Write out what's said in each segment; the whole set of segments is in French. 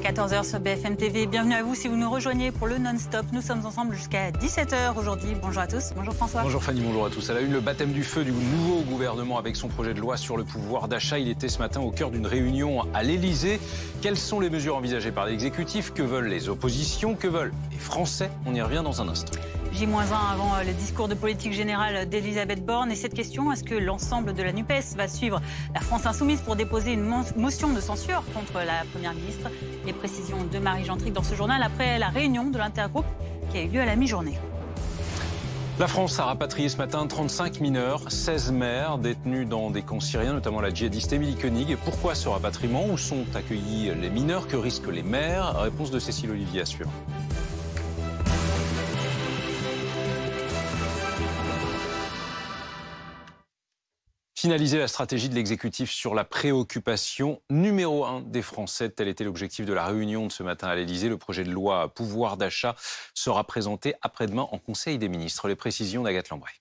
14 h sur BFM TV. Bienvenue à vous si vous nous rejoignez pour le non-stop. Nous sommes ensemble jusqu'à 17 h aujourd'hui. Bonjour à tous. Bonjour François. Bonjour Fanny, bonjour à tous. À la une, le baptême du feu du nouveau gouvernement avec son projet de loi sur le pouvoir d'achat. Il était ce matin au cœur d'une réunion à l'Elysée. Quelles sont les mesures envisagées par l'exécutif? Que veulent les oppositions? Que veulent les Français? On y revient dans un instant. J-1 avant le discours de politique générale d'Elisabeth Borne. Et cette question, est-ce que l'ensemble de la NUPES va suivre la France Insoumise pour déposer une motion de censure contre la Première ministre? Les précisions de Marie Gentric dans ce journal après la réunion de l'intergroupe qui a eu lieu à la mi-journée. La France a rapatrié ce matin 35 mineurs, 16 mères détenus dans des camps syriens, notamment la djihadiste Émilie Koenig. Et pourquoi ce rapatriement? Où sont accueillis les mineurs? Que risquent les mères? Réponse de Cécile Olivier à suivre. Finaliser la stratégie de l'exécutif sur la préoccupation numéro 1 des Français. Tel était l'objectif de la réunion de ce matin à l'Elysée. Le projet de loi pouvoir d'achat sera présenté après-demain en Conseil des ministres. Les précisions d'Agathe Lambray.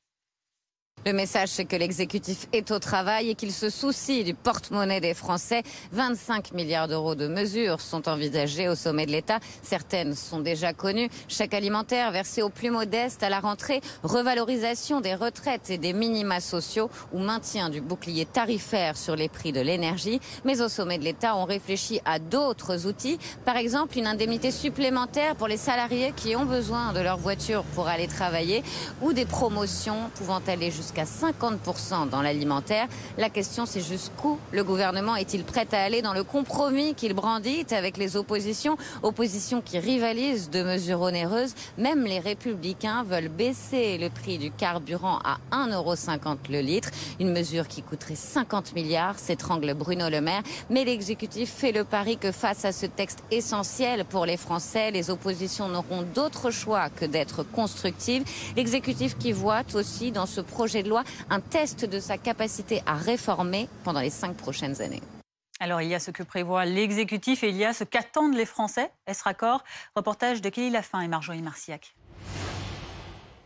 Le message, c'est que l'exécutif est au travail et qu'il se soucie du porte-monnaie des Français. 25 milliards d'euros de mesures sont envisagées au sommet de l'État. Certaines sont déjà connues. Chèque alimentaire versé aux plus modestes à la rentrée, revalorisation des retraites et des minima sociaux ou maintien du bouclier tarifaire sur les prix de l'énergie. Mais au sommet de l'État, on réfléchit à d'autres outils. Par exemple, une indemnité supplémentaire pour les salariés qui ont besoin de leur voiture pour aller travailler ou des promotions pouvant aller jusqu'à 50% dans l'alimentaire. La question, c'est jusqu'où le gouvernement est-il prêt à aller dans le compromis qu'il brandit avec les oppositions? Oppositions qui rivalisent de mesures onéreuses. Même les Républicains veulent baisser le prix du carburant à 1,50 € le litre. Une mesure qui coûterait 50 milliards, s'étrangle Bruno Le Maire. Mais l'exécutif fait le pari que face à ce texte essentiel pour les Français, les oppositions n'auront d'autre choix que d'être constructives. L'exécutif qui voit aussi dans ce projet de loi un test de sa capacité à réformer pendant les 5 prochaines années. Alors, il y a ce que prévoit l'exécutif et il y a ce qu'attendent les Français. Est-ce raccord? Reportage de Kelly Lafin et Marjorie Marcillac.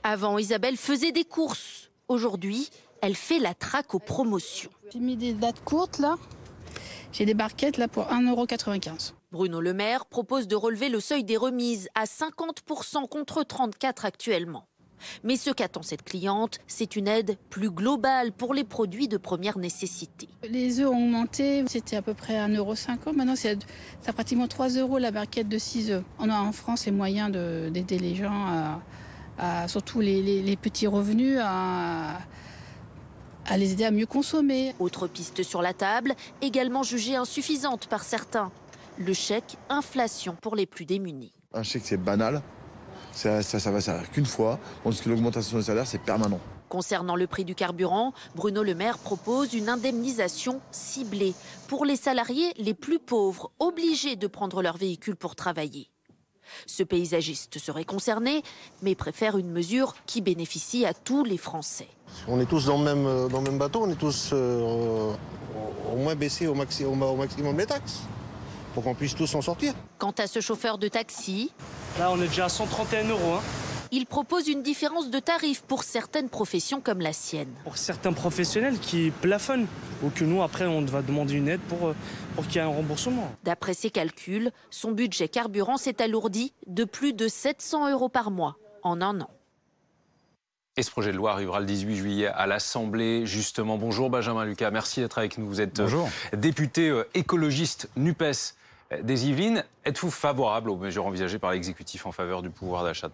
Avant, Isabelle faisait des courses. Aujourd'hui, elle fait la traque aux promotions. J'ai mis des dates courtes, là. J'ai des barquettes, là, pour 1,95 €. Bruno Le Maire propose de relever le seuil des remises à 50% contre 34% actuellement. Mais ce qu'attend cette cliente, c'est une aide plus globale pour les produits de première nécessité. Les œufs ont augmenté, c'était à peu près 1,50 €. Maintenant, c'est pratiquement 3 € la barquette de 6 œufs. On a en France les moyens d'aider les gens, surtout les petits revenus, à les aider à mieux consommer. Autre piste sur la table, également jugée insuffisante par certains, le chèque inflation pour les plus démunis. Un chèque, c'est banal. Ça va servir qu'une fois, parce que l'augmentation des salaires, c'est permanent. Concernant le prix du carburant, Bruno Le Maire propose une indemnisation ciblée pour les salariés les plus pauvres, obligés de prendre leur véhicule pour travailler. Ce paysagiste serait concerné, mais préfère une mesure qui bénéficie à tous les Français. On est tous dans le même bateau, on est tous au moins baissés au maximum les taxes, pour qu'on puisse tous s'en sortir. Quant à ce chauffeur de taxi, là on est déjà à 131 €. Il propose une différence de tarif pour certaines professions comme la sienne. Pour certains professionnels qui plafonnent, ou que nous après on va demander une aide pour qu'il y ait un remboursement. D'après ses calculs, son budget carburant s'est alourdi de plus de 700 € par mois en un an. Et ce projet de loi arrivera le 18 juillet à l'Assemblée, justement. Bonjour Benjamin Lucas, merci d'être avec nous. Vous êtes député écologiste NUPES des Yvelines. Êtes-vous favorable aux mesures envisagées par l'exécutif en faveur du pouvoir d'achat?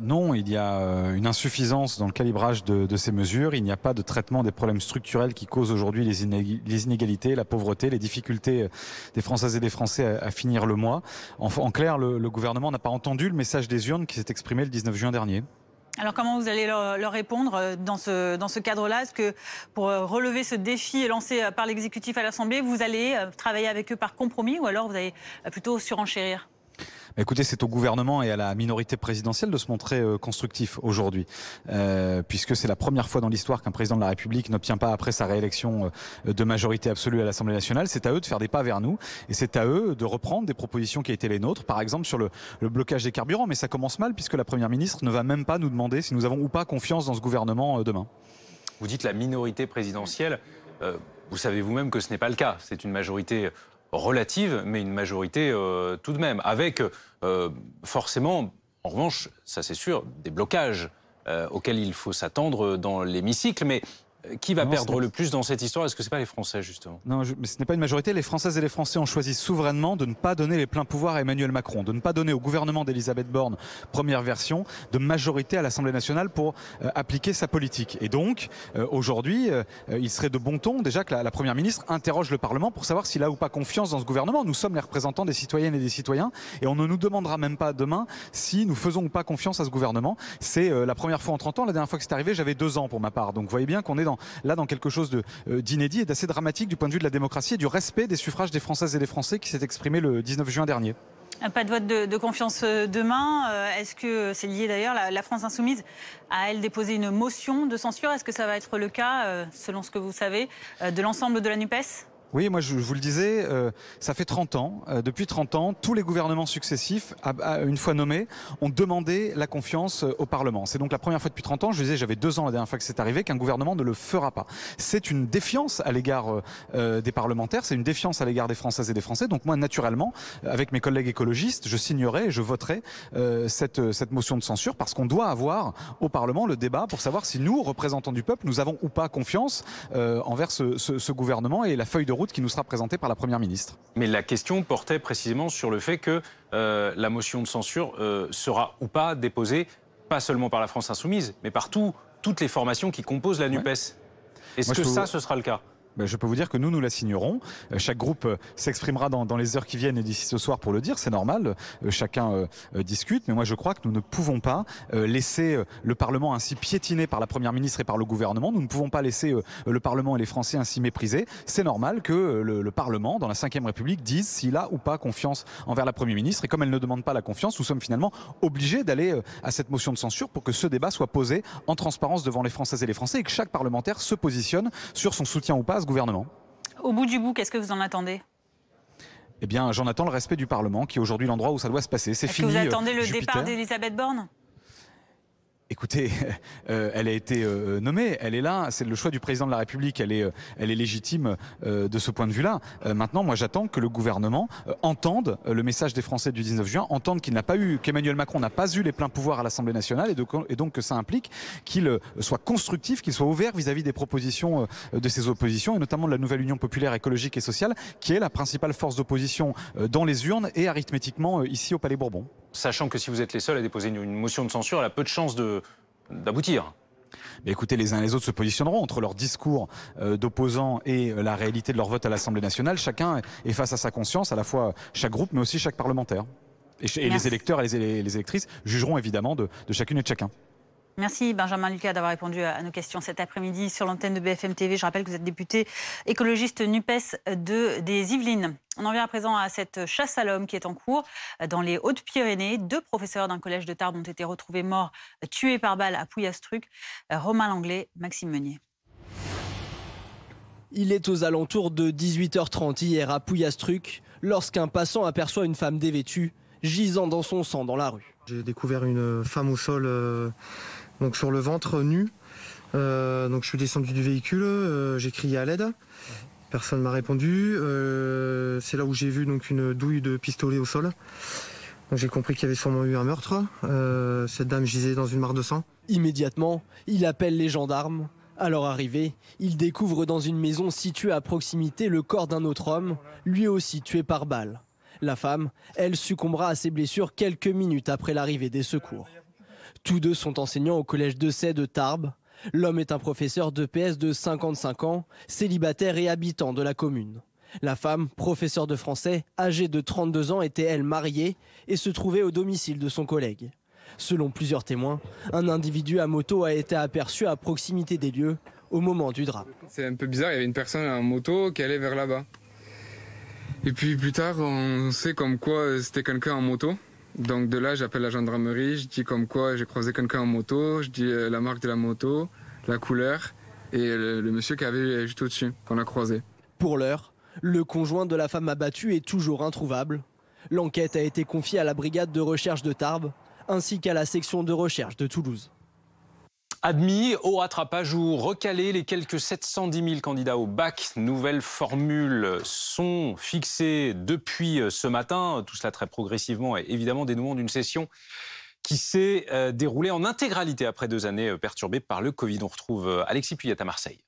Non, il y a une insuffisance dans le calibrage de ces mesures. Il n'y a pas de traitement des problèmes structurels qui causent aujourd'hui les inégalités, la pauvreté, les difficultés des Françaises et des Français à finir le mois. En clair, le gouvernement n'a pas entendu le message des urnes qui s'est exprimé le 19 juin dernier. Alors comment vous allez leur répondre dans ce cadre-là? Est-ce que pour relever ce défi lancé par l'exécutif à l'Assemblée, vous allez travailler avec eux par compromis ou alors vous allez plutôt surenchérir? Écoutez, c'est au gouvernement et à la minorité présidentielle de se montrer constructif aujourd'hui, puisque c'est la première fois dans l'histoire qu'un président de la République n'obtient pas après sa réélection de majorité absolue à l'Assemblée nationale. C'est à eux de faire des pas vers nous et c'est à eux de reprendre des propositions qui étaient les nôtres, par exemple sur le blocage des carburants. Mais ça commence mal puisque la Première ministre ne va même pas nous demander si nous avons ou pas confiance dans ce gouvernement demain. Vous dites la minorité présidentielle, vous savez vous-même que ce n'est pas le cas. C'est une majorité relative, mais une majorité tout de même, avec forcément, en revanche, ça c'est sûr, des blocages auxquels il faut s'attendre dans l'hémicycle, mais qui va perdre le plus dans cette histoire? Est-ce que ce n'est pas les Français, justement? Non, mais ce n'est pas une majorité. Les Françaises et les Français ont choisi souverainement de ne pas donner les pleins pouvoirs à Emmanuel Macron, de ne pas donner au gouvernement d'Elisabeth Borne, première version, de majorité à l'Assemblée nationale pour appliquer sa politique. Et donc, aujourd'hui, il serait de bon ton déjà que la Première ministre interroge le Parlement pour savoir s'il a ou pas confiance dans ce gouvernement. Nous sommes les représentants des citoyennes et des citoyens et on ne nous demandera même pas demain si nous faisons ou pas confiance à ce gouvernement. C'est la première fois en 30 ans. La dernière fois que c'est arrivé, j'avais 2 ans pour ma part. Donc vous voyez bien qu'on est dans quelque chose d'inédit et d'assez dramatique du point de vue de la démocratie et du respect des suffrages des Françaises et des Français qui s'est exprimé le 19 juin dernier. Pas de vote de confiance demain. Est-ce que c'est lié d'ailleurs, la France Insoumise a elle déposé une motion de censure? Est-ce que ça va être le cas, selon ce que vous savez, de l'ensemble de la NUPES? Oui, moi je vous le disais, ça fait 30 ans. Depuis 30 ans, tous les gouvernements successifs, une fois nommés, ont demandé la confiance au Parlement. C'est donc la première fois depuis 30 ans, je disais, j'avais 2 ans la dernière fois que c'est arrivé, qu'un gouvernement ne le fera pas. C'est une défiance à l'égard des parlementaires, c'est une défiance à l'égard des Françaises et des Français. Donc moi, naturellement, avec mes collègues écologistes, je signerai et je voterai cette motion de censure parce qu'on doit avoir au Parlement le débat pour savoir si nous, représentants du peuple, nous avons ou pas confiance envers ce gouvernement et la feuille de route qui nous sera présentée par la Première ministre. Mais la question portait précisément sur le fait que la motion de censure sera ou pas déposée, pas seulement par la France Insoumise, mais par toutes les formations qui composent la NUPES. Ouais. Est-ce que ce sera le cas ? Je peux vous dire que nous la signerons. Chaque groupe s'exprimera dans les heures qui viennent et d'ici ce soir pour le dire, c'est normal. Chacun discute, mais moi je crois que nous ne pouvons pas laisser le Parlement ainsi piétiné par la Première ministre et par le gouvernement. Nous ne pouvons pas laisser le Parlement et les Français ainsi méprisés. C'est normal que le Parlement, dans la Ve République, dise s'il a ou pas confiance envers la Première ministre. Et comme elle ne demande pas la confiance, nous sommes finalement obligés d'aller à cette motion de censure pour que ce débat soit posé en transparence devant les Françaises et les Français et que chaque parlementaire se positionne sur son soutien ou pas à ce gouvernement. Au bout du bout, qu'est-ce que vous en attendez ? Eh bien, j'en attends le respect du Parlement, qui est aujourd'hui l'endroit où ça doit se passer. C'est fini. Est-ce que vous attendez le départ d'Elisabeth Borne ? Écoutez, elle a été nommée, elle est là, c'est le choix du président de la République, elle est légitime de ce point de vue-là. Maintenant, moi j'attends que le gouvernement entende le message des Français du 19 juin, entende qu'Emmanuel Macron n'a pas eu les pleins pouvoirs à l'Assemblée nationale et donc que ça implique qu'il soit constructif, qu'il soit ouvert vis-à-vis des propositions de ses oppositions et notamment de la nouvelle Union populaire écologique et sociale qui est la principale force d'opposition dans les urnes et arithmétiquement ici au Palais Bourbon. Sachant que si vous êtes les seuls à déposer une motion de censure, elle a peu de chances d'aboutir. Mais écoutez, les uns et les autres se positionneront entre leur discours d'opposants et la réalité de leur vote à l'Assemblée nationale. Chacun est face à sa conscience, à la fois chaque groupe, mais aussi chaque parlementaire. Et les électeurs et les électrices jugeront évidemment de chacune et de chacun. Merci Benjamin Lucas d'avoir répondu à nos questions cet après-midi sur l'antenne de BFM TV. Je rappelle que vous êtes député écologiste NUPES des Yvelines. On en vient à présent à cette chasse à l'homme qui est en cours dans les Hautes-Pyrénées. 2 professeurs d'un collège de Tarbes ont été retrouvés morts, tués par balle à Pouillastruc. Romain Langlais, Maxime Meunier. Il est aux alentours de 18h30 hier à Pouillastruc lorsqu'un passant aperçoit une femme dévêtue gisant dans son sang dans la rue. J'ai découvert une femme au sol, donc sur le ventre, nue. Donc je suis descendu du véhicule, j'ai crié à l'aide. Personne ne m'a répondu. C'est là où j'ai vu donc une douille de pistolet au sol. Donc j'ai compris qu'il y avait sûrement eu un meurtre. Cette dame gisait dans une mare de sang. Immédiatement, il appelle les gendarmes. À leur arrivée, il découvre dans une maison située à proximité le corps d'un autre homme, lui aussi tué par balle. La femme, elle, succombera à ses blessures quelques minutes après l'arrivée des secours. Tous 2 sont enseignants au collège de Sey de Tarbes. L'homme est un professeur d'EPS de 55 ans, célibataire et habitant de la commune. La femme, professeure de français, âgée de 32 ans, était elle mariée et se trouvait au domicile de son collègue. Selon plusieurs témoins, un individu à moto a été aperçu à proximité des lieux au moment du drame. C'est un peu bizarre, il y avait une personne à moto qui allait vers là-bas. Et puis plus tard, on sait comme quoi c'était quelqu'un en moto. Donc de là, j'appelle la gendarmerie, je dis comme quoi j'ai croisé quelqu'un en moto, je dis la marque de la moto, la couleur et le monsieur qui avait juste au-dessus, qu'on a croisé. Pour l'heure, le conjoint de la femme abattue est toujours introuvable. L'enquête a été confiée à la brigade de recherche de Tarbes ainsi qu'à la section de recherche de Toulouse. Admis au rattrapage ou recalés, les quelques 710 000 candidats au bac. Nouvelles formules sont fixées depuis ce matin. Tout cela très progressivement et évidemment dénouement d'une session qui s'est déroulée en intégralité après 2 années perturbées par le Covid. On retrouve Alexis Puyat à Marseille.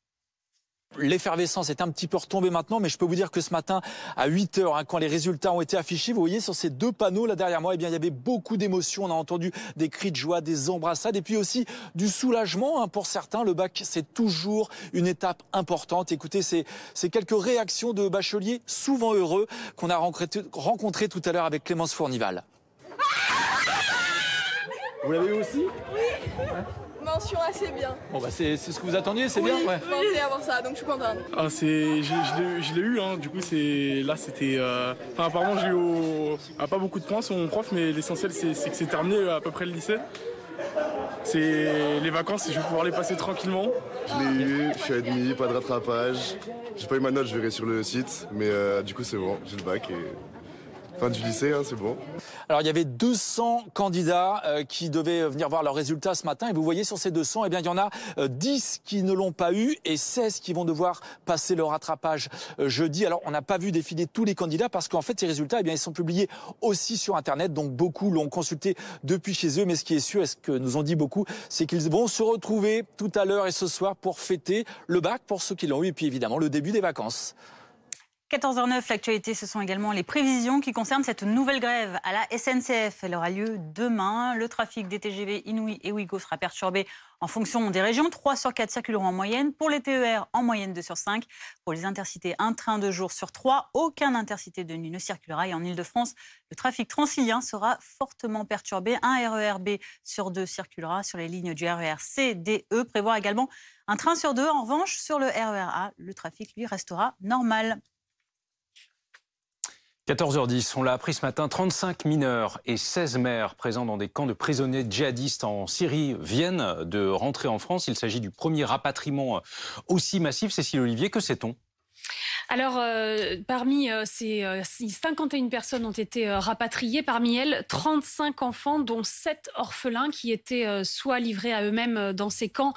L'effervescence est un petit peu retombée maintenant, mais je peux vous dire que ce matin, à 8h, quand les résultats ont été affichés, vous voyez sur ces 2 panneaux là derrière moi, eh bien, il y avait beaucoup d'émotions. On a entendu des cris de joie, des embrassades et puis aussi du soulagement. Pour certains, le bac, c'est toujours une étape importante. Écoutez, c'est quelques réactions de bacheliers souvent heureux qu'on a rencontrés tout à l'heure avec Clémence Fournival. Vous l'avez eu aussi? Oui. Mention assez bien. Bon c'est ce que vous attendiez, c'est bien. Ouais. Je pensais avoir ça, donc je suis contente. Je l'ai eu, du coup c'était... apparemment j'ai eu pas beaucoup de points sur mon prof, mais l'essentiel c'est que c'est terminé à peu près le lycée. C'est les vacances, je vais pouvoir les passer tranquillement. Je l'ai eu, je suis admis, pas de rattrapage. J'ai pas eu ma note, je verrai sur le site, mais du coup c'est bon, j'ai le bac et... Fin du lycée, c'est bon. Alors, il y avait 200 candidats qui devaient venir voir leurs résultats ce matin. Et vous voyez, sur ces 200, eh bien, il y en a 10 qui ne l'ont pas eu et 16 qui vont devoir passer le rattrapage jeudi. Alors, on n'a pas vu défiler tous les candidats parce qu'en fait, ces résultats, eh bien, ils sont publiés aussi sur Internet. Donc, beaucoup l'ont consulté depuis chez eux. Mais ce qui est sûr, et ce que nous ont dit beaucoup, c'est qu'ils vont se retrouver tout à l'heure et ce soir pour fêter le bac pour ceux qui l'ont eu. Et puis, évidemment, le début des vacances. 14h09, l'actualité, ce sont également les prévisions qui concernent cette nouvelle grève à la SNCF. Elle aura lieu demain. Le trafic des TGV Inouï et Ouigo sera perturbé en fonction des régions. 3 sur 4 circuleront en moyenne. Pour les TER, en moyenne 2 sur 5. Pour les intercités, un train de jour sur 3. Aucun intercité de nuit ne circulera. Et en Ile-de-France, le trafic transilien sera fortement perturbé. Un RER B sur 2 circulera sur les lignes du RER C, D, E. Prévoir également un train sur 2. En revanche, sur le RER A, le trafic, lui, restera normal. 14h10, on l'a appris ce matin, 35 mineurs et 16 mères présents dans des camps de prisonniers djihadistes en Syrie viennent de rentrer en France. Il s'agit du premier rapatriement aussi massif. Cécile Olivier, que sait-on ? Alors, parmi ces 51 personnes ont été rapatriées. Parmi elles, 35 enfants, dont 7 orphelins qui étaient soit livrés à eux-mêmes dans ces camps,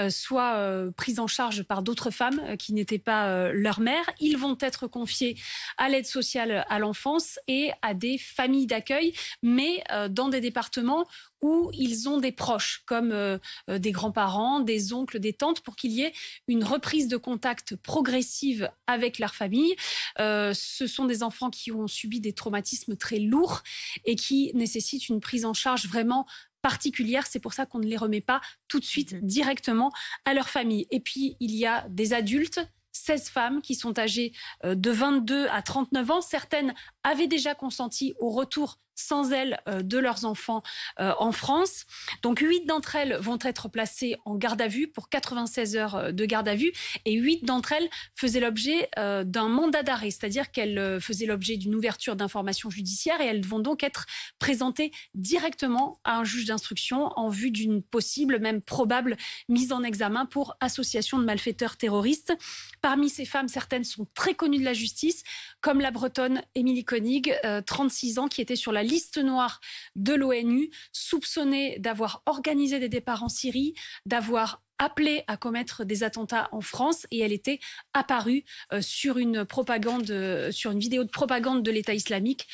soit pris en charge par d'autres femmes qui n'étaient pas leur mère. Ils vont être confiés à l'aide sociale à l'enfance et à des familles d'accueil, mais dans des départements où ils ont des proches, comme des grands-parents, des oncles, des tantes, pour qu'il y ait une reprise de contact progressive avec leur famille. Ce sont des enfants qui ont subi des traumatismes très lourds et qui nécessitent une prise en charge vraiment particulière. C'est pour ça qu'on ne les remet pas tout de suite directement à leur famille. Et puis, il y a des adultes, 16 femmes qui sont âgées de 22 à 39 ans. Certaines avaient déjà consenti au retour sans elles de leurs enfants en France. Donc 8 d'entre elles vont être placées en garde à vue pour 96 heures de garde à vue et 8 d'entre elles faisaient l'objet d'un mandat d'arrêt, c'est-à-dire qu'elles faisaient l'objet d'une ouverture d'information judiciaire et elles vont donc être présentées directement à un juge d'instruction en vue d'une possible, même probable, mise en examen pour association de malfaiteurs terroristes. Parmi ces femmes, certaines sont très connues de la justice, comme la Bretonne Émilie Koenig, 36 ans, qui était sur la liste noire de l'ONU, soupçonnée d'avoir organisé des départs en Syrie, d'avoir appelé à commettre des attentats en France, et elle était apparue sur une vidéo de propagande de l'État islamique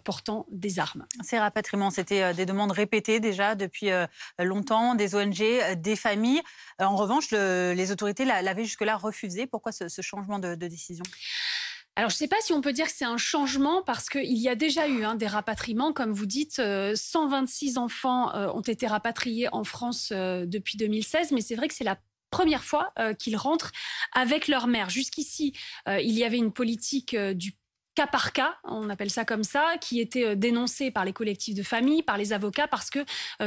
portant des armes. Ces rapatriements, c'était des demandes répétées déjà depuis longtemps, des ONG, des familles. En revanche, les autorités l'avaient jusque-là refusé. Pourquoi ce changement de décision ? Alors, je ne sais pas si on peut dire que c'est un changement parce qu'il y a déjà eu des rapatriements. Comme vous dites, 126 enfants ont été rapatriés en France depuis 2016. Mais c'est vrai que c'est la première fois qu'ils rentrent avec leur mère. Jusqu'ici, il y avait une politique du cas par cas, on appelle ça comme ça, qui était dénoncée par les collectifs de famille, par les avocats, parce que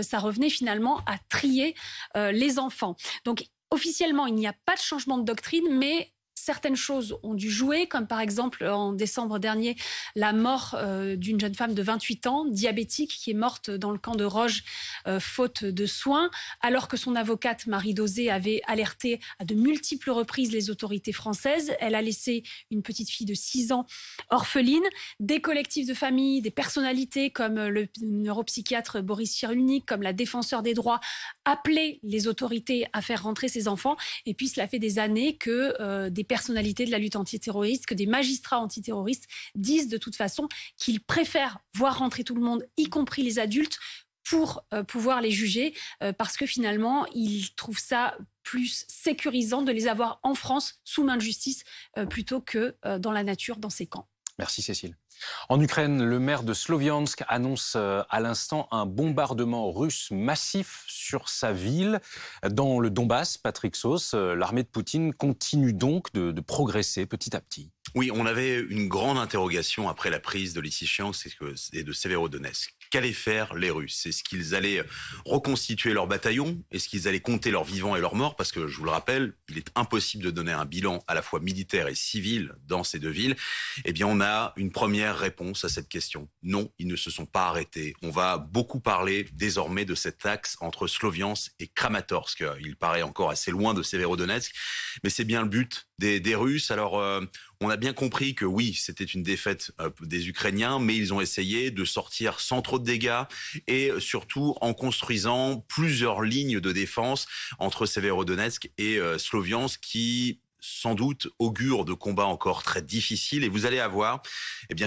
ça revenait finalement à trier les enfants. Donc, officiellement, il n'y a pas de changement de doctrine, mais certaines choses ont dû jouer, comme par exemple en décembre dernier, la mort d'une jeune femme de 28 ans, diabétique, qui est morte dans le camp de Roge faute de soins, alors que son avocate Marie Dosé avait alerté à de multiples reprises les autorités françaises. Elle a laissé une petite fille de 6 ans orpheline. Des collectifs de familles, des personnalités comme le neuropsychiatre Boris Cyrulnik, comme la défenseur des droits, appelaient les autorités à faire rentrer ces enfants. Et puis cela fait des années que des personnalités de la lutte antiterroriste, que des magistrats antiterroristes disent de toute façon qu'ils préfèrent voir rentrer tout le monde, y compris les adultes, pour pouvoir les juger, parce que finalement, ils trouvent ça plus sécurisant de les avoir en France sous main de justice plutôt que dans la nature, dans ces camps. Merci Cécile. En Ukraine, le maire de Sloviansk annonce à l'instant un bombardement russe massif sur sa ville. Dans le Donbass, Patrick Sauce, l'armée de Poutine continue donc de progresser petit à petit. Oui, on avait une grande interrogation après la prise de Lysychansk et de Severodonetsk. Qu'allaient faire les Russes? Est-ce qu'ils allaient reconstituer leur bataillon? Est-ce qu'ils allaient compter leurs vivants et leurs morts? Parce que, je vous le rappelle, il est impossible de donner un bilan à la fois militaire et civil dans ces deux villes. Eh bien, on a une première réponse à cette question. Non, ils ne se sont pas arrêtés. On va beaucoup parler désormais de cet axe entre Sloviansk et Kramatorsk. Il paraît encore assez loin de Severodonetsk, mais c'est bien le but des Russes. Alors, on a bien compris que oui, c'était une défaite des Ukrainiens, mais ils ont essayé de sortir sans trop de dégâts et surtout en construisant plusieurs lignes de défense entre Severodonetsk et Sloviansk qui sans doute augure de combats encore très difficiles. Et vous allez avoir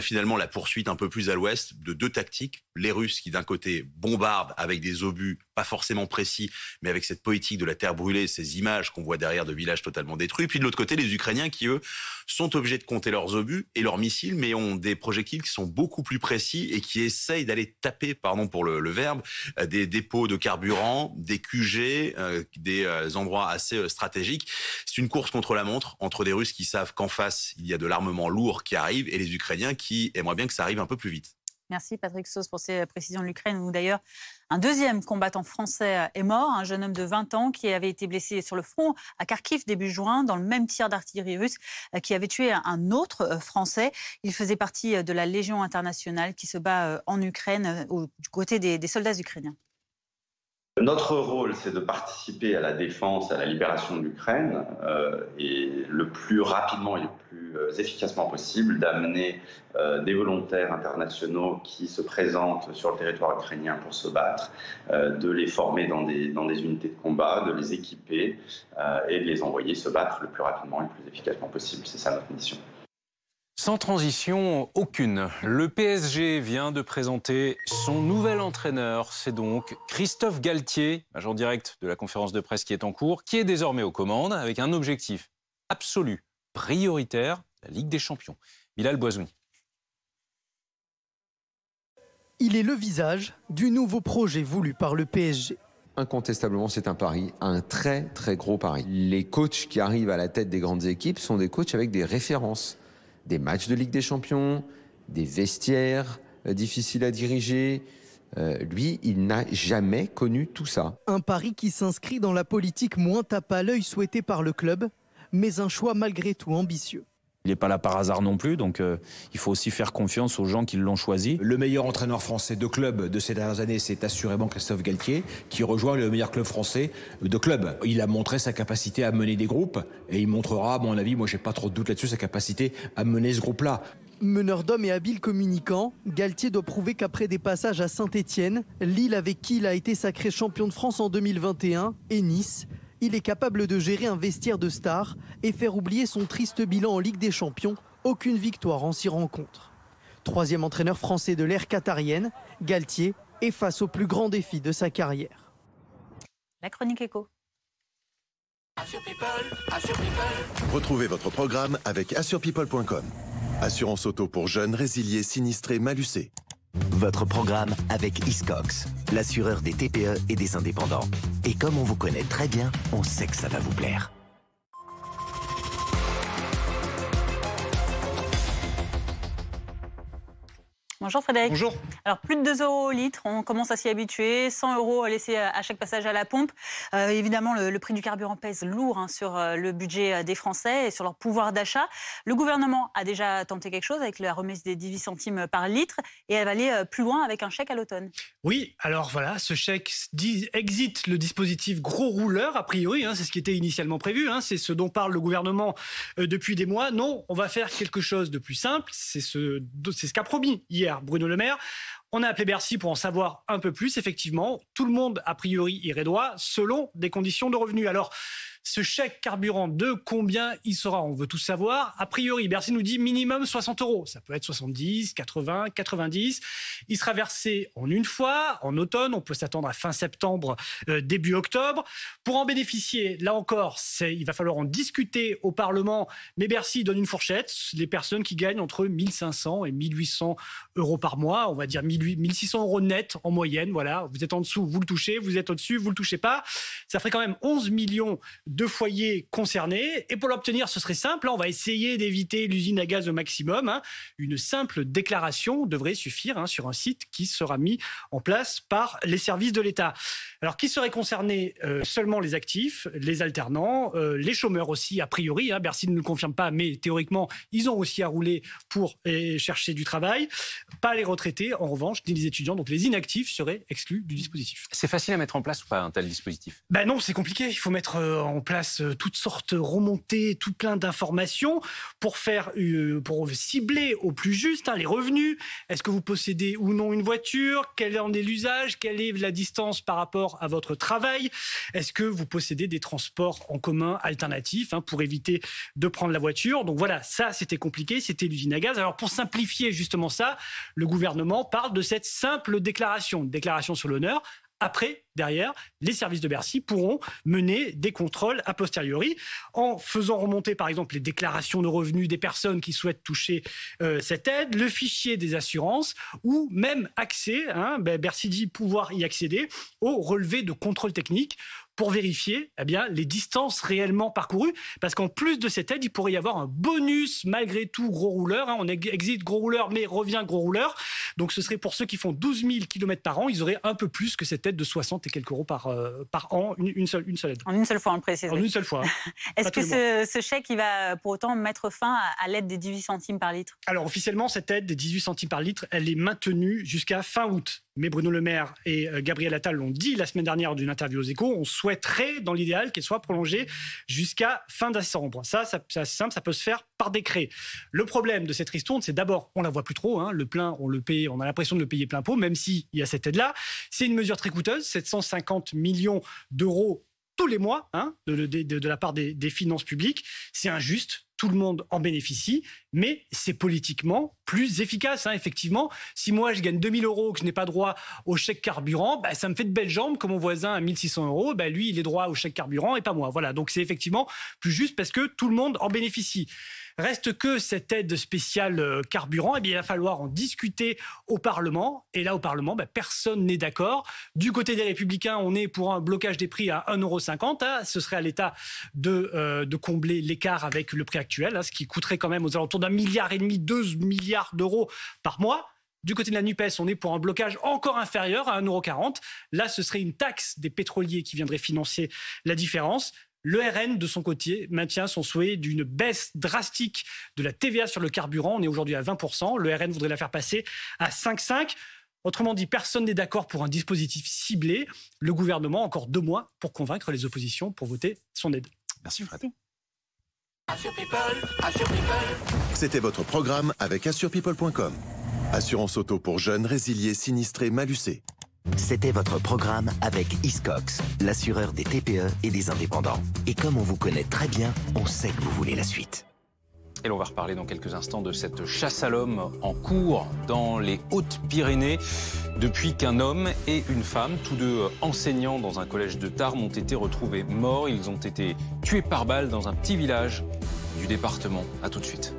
finalement la poursuite un peu plus à l'ouest de deux tactiques. Les Russes qui d'un côté bombardent avec des obus pas forcément précis, mais avec cette politique de la terre brûlée, ces images qu'on voit derrière de villages totalement détruits. Puis de l'autre côté, les Ukrainiens qui, eux, sont obligés de compter leurs obus et leurs missiles, mais ont des projectiles qui sont beaucoup plus précis et qui essayent d'aller taper, pardon pour le verbe, des dépôts de carburant, des QG, des endroits assez stratégiques. C'est une course contre la montre entre des Russes qui savent qu'en face, il y a de l'armement lourd qui arrive et les Ukrainiens qui aimeraient bien que ça arrive un peu plus vite. Merci Patrick Sauce pour ces précisions de l'Ukraine, où d'ailleurs un deuxième combattant français est mort, un jeune homme de 20 ans qui avait été blessé sur le front à Kharkiv début juin dans le même tir d'artillerie russe qui avait tué un autre Français. Il faisait partie de la Légion internationale qui se bat en Ukraine du côté des soldats ukrainiens. Notre rôle, c'est de participer à la défense, à la libération de l'Ukraine et le plus rapidement et le plus efficacement possible d'amener des volontaires internationaux qui se présentent sur le territoire ukrainien pour se battre, de les former dans des unités de combat, de les équiper et de les envoyer se battre le plus rapidement et le plus efficacement possible. C'est ça notre mission. Sans transition aucune, le PSG vient de présenter son nouvel entraîneur. C'est donc Christophe Galtier, agent direct de la conférence de presse qui est en cours, qui est désormais aux commandes avec un objectif absolu, prioritaire, la Ligue des Champions. Bilal Boisouni. Il est le visage du nouveau projet voulu par le PSG. Incontestablement, c'est un pari, un très très gros pari. Les coachs qui arrivent à la tête des grandes équipes sont des coachs avec des références. Des matchs de Ligue des Champions, des vestiaires difficiles à diriger. Lui, il n'a jamais connu tout ça. Un pari qui s'inscrit dans la politique moins tape à l'œil souhaitée par le club, mais un choix malgré tout ambitieux. Il n'est pas là par hasard non plus, donc il faut aussi faire confiance aux gens qui l'ont choisi. Le meilleur entraîneur français de club de ces dernières années, c'est assurément Christophe Galtier, qui rejoint le meilleur club français de club. Il a montré sa capacité à mener des groupes, et il montrera, à mon avis, moi j'ai pas trop de doute là-dessus, sa capacité à mener ce groupe-là. Meneur d'hommes et habile communicant, Galtier doit prouver qu'après des passages à Saint-Etienne, Lille avec qui il a été sacré champion de France en 2021, et Nice, il est capable de gérer un vestiaire de stars et faire oublier son triste bilan en Ligue des Champions, aucune victoire en 6 rencontres. Troisième entraîneur français de l'ère qatarienne, Galtier est face au plus grand défi de sa carrière. La chronique éco. Retrouvez votre programme avec assurepeople.com. Assurance auto pour jeunes, résiliés, sinistrés, malucés. Votre programme avec Hiscox, l'assureur des TPE et des indépendants. Et comme on vous connaît très bien, on sait que ça va vous plaire. Bonjour Frédéric. Bonjour. Alors plus de 2 € au litre, on commence à s'y habituer, 100 € laissés à chaque passage à la pompe. Évidemment, le prix du carburant pèse lourd sur le budget des Français et sur leur pouvoir d'achat. Le gouvernement a déjà tenté quelque chose avec la remise des 18 centimes par litre et elle va aller plus loin avec un chèque à l'automne. Oui, alors voilà, ce chèque exit le dispositif gros rouleur, a priori, c'est ce qui était initialement prévu, c'est ce dont parle le gouvernement depuis des mois. Non, on va faire quelque chose de plus simple, c'est ce qu'a promis hier Bruno Le Maire. On a appelé Bercy pour en savoir un peu plus. Effectivement, tout le monde, a priori, irait droit selon des conditions de revenus. Alors, ce chèque carburant, de combien il sera? On veut tout savoir. A priori, Bercy nous dit minimum 60 €. Ça peut être 70, 80, 90. Il sera versé en une fois, en automne. On peut s'attendre à fin septembre, début octobre. Pour en bénéficier, là encore, il va falloir en discuter au Parlement. Mais Bercy donne une fourchette. Les personnes qui gagnent entre 1500 et 1800 € par mois, on va dire 1600 € net en moyenne. Voilà, vous êtes en dessous, vous le touchez. Vous êtes au-dessus, vous le touchez pas. Ça ferait quand même 11 millions de foyers concernés. Et pour l'obtenir, ce serait simple. On va essayer d'éviter l'usine à gaz au maximum. Une simple déclaration devrait suffire sur un site qui sera mis en place par les services de l'État. Alors, qui seraient concernés? Seulement les actifs, les alternants, les chômeurs aussi, a priori. Bercy ne le confirme pas, mais théoriquement, ils ont aussi à rouler pour chercher du travail. Pas les retraités, en revanche, ni les étudiants. Donc, les inactifs seraient exclus du dispositif. C'est facile à mettre en place ou pas un tel dispositif? Non, c'est compliqué. Il faut mettre en place toutes sortes remontées, tout plein d'informations pour cibler au plus juste les revenus. Est-ce que vous possédez ou non une voiture? Quel en est l'usage? Quelle est la distance par rapport à votre travail? Est-ce que vous possédez des transports en commun alternatifs pour éviter de prendre la voiture? Donc voilà, ça c'était compliqué, c'était l'usine à gaz. Alors pour simplifier justement ça, le gouvernement parle de cette simple déclaration sur l'honneur. Après, derrière, les services de Bercy pourront mener des contrôles a posteriori en faisant remonter, par exemple, les déclarations de revenus des personnes qui souhaitent toucher cette aide, le fichier des assurances ou même accès, Bercy dit pouvoir y accéder, au relevé de contrôle technique pour vérifier les distances réellement parcourues. Parce qu'en plus de cette aide, il pourrait y avoir un bonus malgré tout gros rouleur. On exit gros rouleur, mais revient gros rouleur. Donc ce serait pour ceux qui font 12 000 km par an, ils auraient un peu plus que cette aide de 60 et quelques euros par an, une seule aide. En une seule fois, on le précise. En une seule fois. Est-ce que ce chèque, il va pour autant mettre fin à l'aide des 18 centimes par litre? Alors officiellement, cette aide des 18 centimes par litre, elle est maintenue jusqu'à fin août. Mais Bruno Le Maire et Gabriel Attal l'ont dit la semaine dernière d'une interview aux Échos, on souhaiterait dans l'idéal qu'elle soit prolongée jusqu'à fin décembre. Ça c'est assez simple, ça peut se faire par décret. Le problème de cette ristourne, c'est d'abord, on la voit plus trop, le plein, on le paye, on a l'impression de le payer plein pot, même s'il y a cette aide-là. C'est une mesure très coûteuse, 750 millions d'euros tous les mois de la part des finances publiques. C'est injuste. Tout le monde en bénéficie, mais c'est politiquement plus efficace. Effectivement, si moi je gagne 2 000 €, que je n'ai pas droit au chèque carburant, ça me fait de belles jambes que mon voisin à 1 600 €, lui il est droit au chèque carburant et pas moi. Voilà, donc c'est effectivement plus juste parce que tout le monde en bénéficie. Reste que cette aide spéciale carburant, il va falloir en discuter au Parlement. Et là, au Parlement, personne n'est d'accord. Du côté des Républicains, on est pour un blocage des prix à 1,50 €. Ce serait à l'État de combler l'écart avec le prix actuel, ce qui coûterait quand même aux alentours d'1,5 milliard, 2 milliards d'euros par mois. Du côté de la NUPES, on est pour un blocage encore inférieur à 1,40 €. Là, ce serait une taxe des pétroliers qui viendrait financer la différence. Le RN, de son côté, maintient son souhait d'une baisse drastique de la TVA sur le carburant. On est aujourd'hui à 20%. Le RN voudrait la faire passer à 5,5%. Autrement dit, personne n'est d'accord pour un dispositif ciblé. Le gouvernement a encore 2 mois pour convaincre les oppositions pour voter son aide. Merci Fred. C'était votre programme avec AssurePeople.com. Assurance auto pour jeunes, résiliés, sinistrés, malucés. C'était votre programme avec Hiscox, l'assureur des TPE et des indépendants. Et comme on vous connaît très bien, on sait que vous voulez la suite. Et l'on va reparler dans quelques instants de cette chasse à l'homme en cours dans les Hautes-Pyrénées. Depuis qu'un homme et une femme, tous deux enseignants dans un collège de Tarbes, ont été retrouvés morts. Ils ont été tués par balle dans un petit village du département. A tout de suite.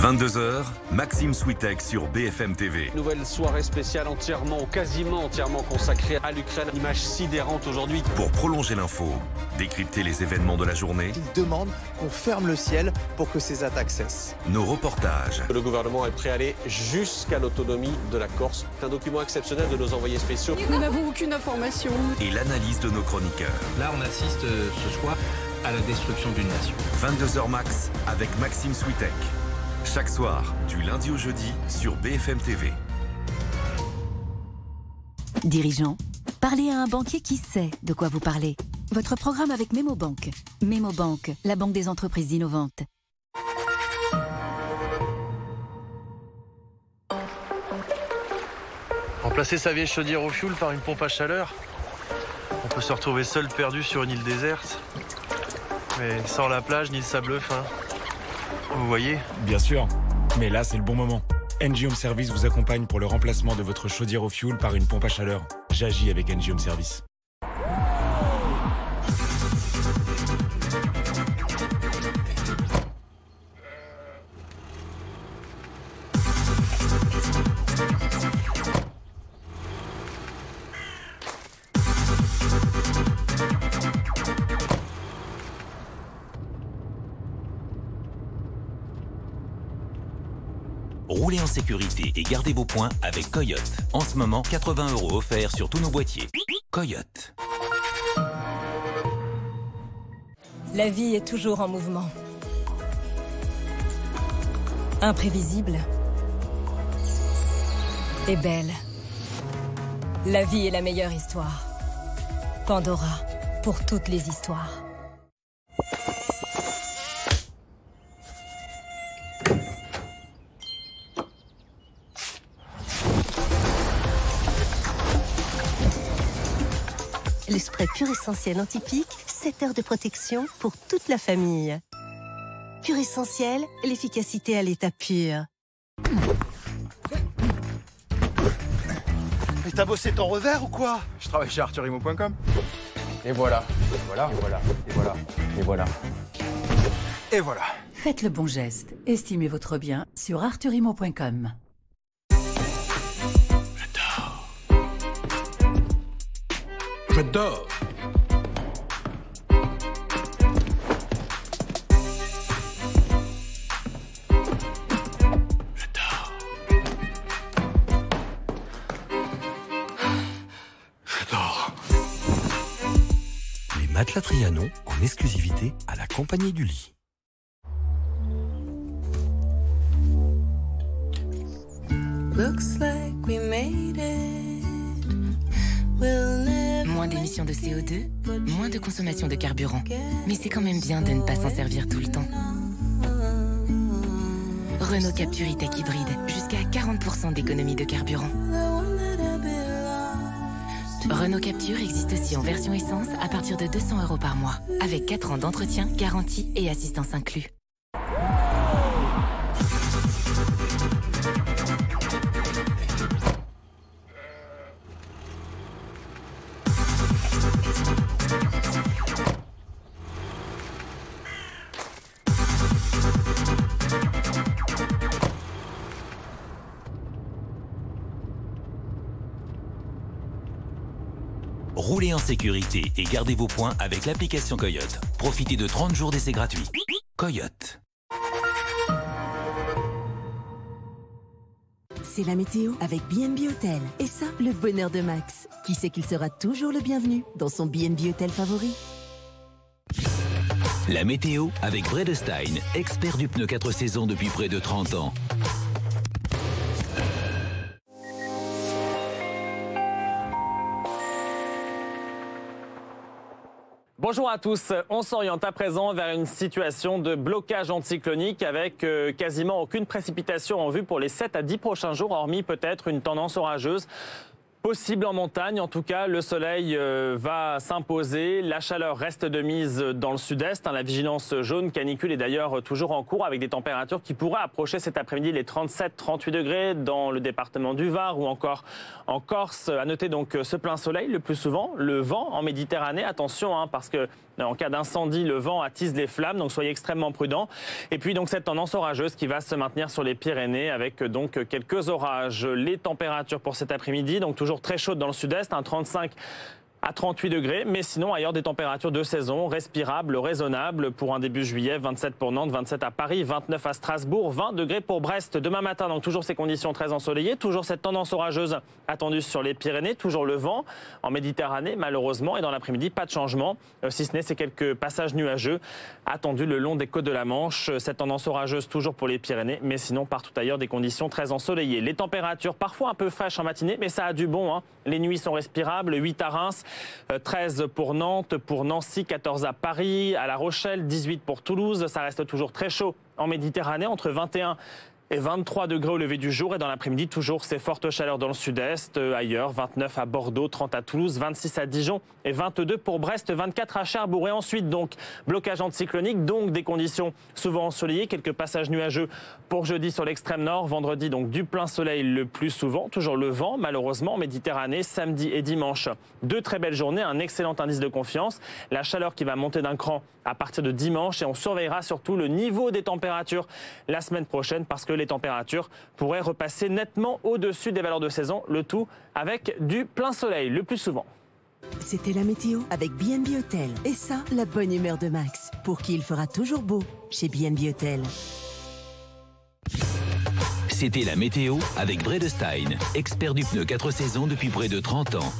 22h, Maxime Switek sur BFM TV. Nouvelle soirée spéciale quasiment entièrement consacrée à l'Ukraine. Image sidérante aujourd'hui. Pour prolonger l'info, décrypter les événements de la journée. Il demande qu'on ferme le ciel pour que ces attaques cessent. Nos reportages. Le gouvernement est prêt à aller jusqu'à l'autonomie de la Corse. C'est un document exceptionnel de nos envoyés spéciaux. Nous n'avons aucune information. Et l'analyse de nos chroniqueurs. Là, on assiste ce soir à la destruction d'une nation. 22h max avec Maxime Switek. Chaque soir, du lundi au jeudi, sur BFM TV. Dirigeant, parlez à un banquier qui sait de quoi vous parlez. Votre programme avec Memobank. Memobank, la banque des entreprises innovantes. Remplacer sa vieille chaudière au fioul par une pompe à chaleur. On peut se retrouver seul perdu sur une île déserte. Mais sans la plage ni le sable fin. Vous voyez ? Bien sûr, mais là c'est le bon moment. NG Home Service vous accompagne pour le remplacement de votre chaudière au fioul par une pompe à chaleur. J'agis avec NG Home Service. Roulez en sécurité et gardez vos points avec Coyote. En ce moment, 80 € offerts sur tous nos boîtiers. Coyote. La vie est toujours en mouvement. Imprévisible. Et belle. La vie est la meilleure histoire. Pandora, pour toutes les histoires. Le spray Pur Essentiel anti-pique, 7 heures de protection pour toute la famille. Pur Essentiel, l'efficacité à l'état pur. Mais t'as bossé ton revers ou quoi? Je travaille chez arthurimo.com. Et voilà, et voilà, et voilà, et voilà, et voilà. Et voilà. Faites le bon geste. Estimez votre bien sur arthurimo.com. J'adore. J'adore. Les matelas Trianon en exclusivité à la compagnie du lit. Looks like we made it. Moins d'émissions de CO2, moins de consommation de carburant. Mais c'est quand même bien de ne pas s'en servir tout le temps. Renault Captur E-Tech hybride, jusqu'à 40% d'économie de carburant. Renault Captur existe aussi en version essence à partir de 200 € par mois, avec 4 ans d'entretien, garantie et assistance inclus. Roulez en sécurité et gardez vos points avec l'application Coyote. Profitez de 30 jours d'essai gratuit. Coyote. C'est la météo avec B&B Hôtel. Et ça, le bonheur de Max. Qui sait qu'il sera toujours le bienvenu dans son B&B Hôtel favori. La météo avec Bredestein, expert du pneu 4 saisons depuis près de 30 ans. Bonjour à tous, on s'oriente à présent vers une situation de blocage anticyclonique avec quasiment aucune précipitation en vue pour les 7 à 10 prochains jours, hormis peut-être une tendance orageuse possible en montagne. En tout cas, le soleil va s'imposer. La chaleur reste de mise dans le sud-est. La vigilance jaune canicule est d'ailleurs toujours en cours avec des températures qui pourraient approcher cet après-midi les 37-38 degrés dans le département du Var ou encore en Corse. À noter donc ce plein soleil le plus souvent. Le vent en Méditerranée, attention parce que en cas d'incendie, le vent attise les flammes, donc soyez extrêmement prudents. Et puis donc cette tendance orageuse qui va se maintenir sur les Pyrénées avec donc quelques orages. Les températures pour cet après-midi, donc toujours très chaudes dans le sud-est, 35 à 38 degrés, mais sinon ailleurs des températures de saison, respirables, raisonnables pour un début juillet, 27 pour Nantes, 27 à Paris, 29 à Strasbourg, 20 degrés pour Brest demain matin. Donc toujours ces conditions très ensoleillées, toujours cette tendance orageuse attendue sur les Pyrénées, toujours le vent en Méditerranée malheureusement, et dans l'après-midi pas de changement, si ce n'est ces quelques passages nuageux attendus le long des côtes de la Manche. Cette tendance orageuse toujours pour les Pyrénées, mais sinon partout ailleurs des conditions très ensoleillées. Les températures parfois un peu fraîches en matinée, mais ça a du bon. Les nuits sont respirables, 8 à Reims, 13 pour Nantes, pour Nancy, 14 à Paris, à La Rochelle, 18 pour Toulouse. Ça reste toujours très chaud en Méditerranée, entre 21 et 23 degrés au lever du jour. Et dans l'après-midi, toujours ces fortes chaleurs dans le sud-est. Ailleurs, 29 à Bordeaux, 30 à Toulouse, 26 à Dijon et 22 pour Brest, 24 à Cherbourg. Et ensuite, donc, blocage anticyclonique, donc des conditions souvent ensoleillées. Quelques passages nuageux pour jeudi sur l'extrême nord. Vendredi, donc, du plein soleil le plus souvent. Toujours le vent, malheureusement, en Méditerranée. Samedi et dimanche, 2 très belles journées. Un excellent indice de confiance. La chaleur qui va monter d'un cran à partir de dimanche. Et on surveillera surtout le niveau des températures la semaine prochaine parce que les températures pourraient repasser nettement au-dessus des valeurs de saison, le tout avec du plein soleil le plus souvent. C'était la météo avec B&B Hôtel. Et ça, la bonne humeur de Max, pour qui il fera toujours beau chez B&B Hôtel. C'était la météo avec Bredestein, expert du pneu 4 saisons depuis près de 30 ans.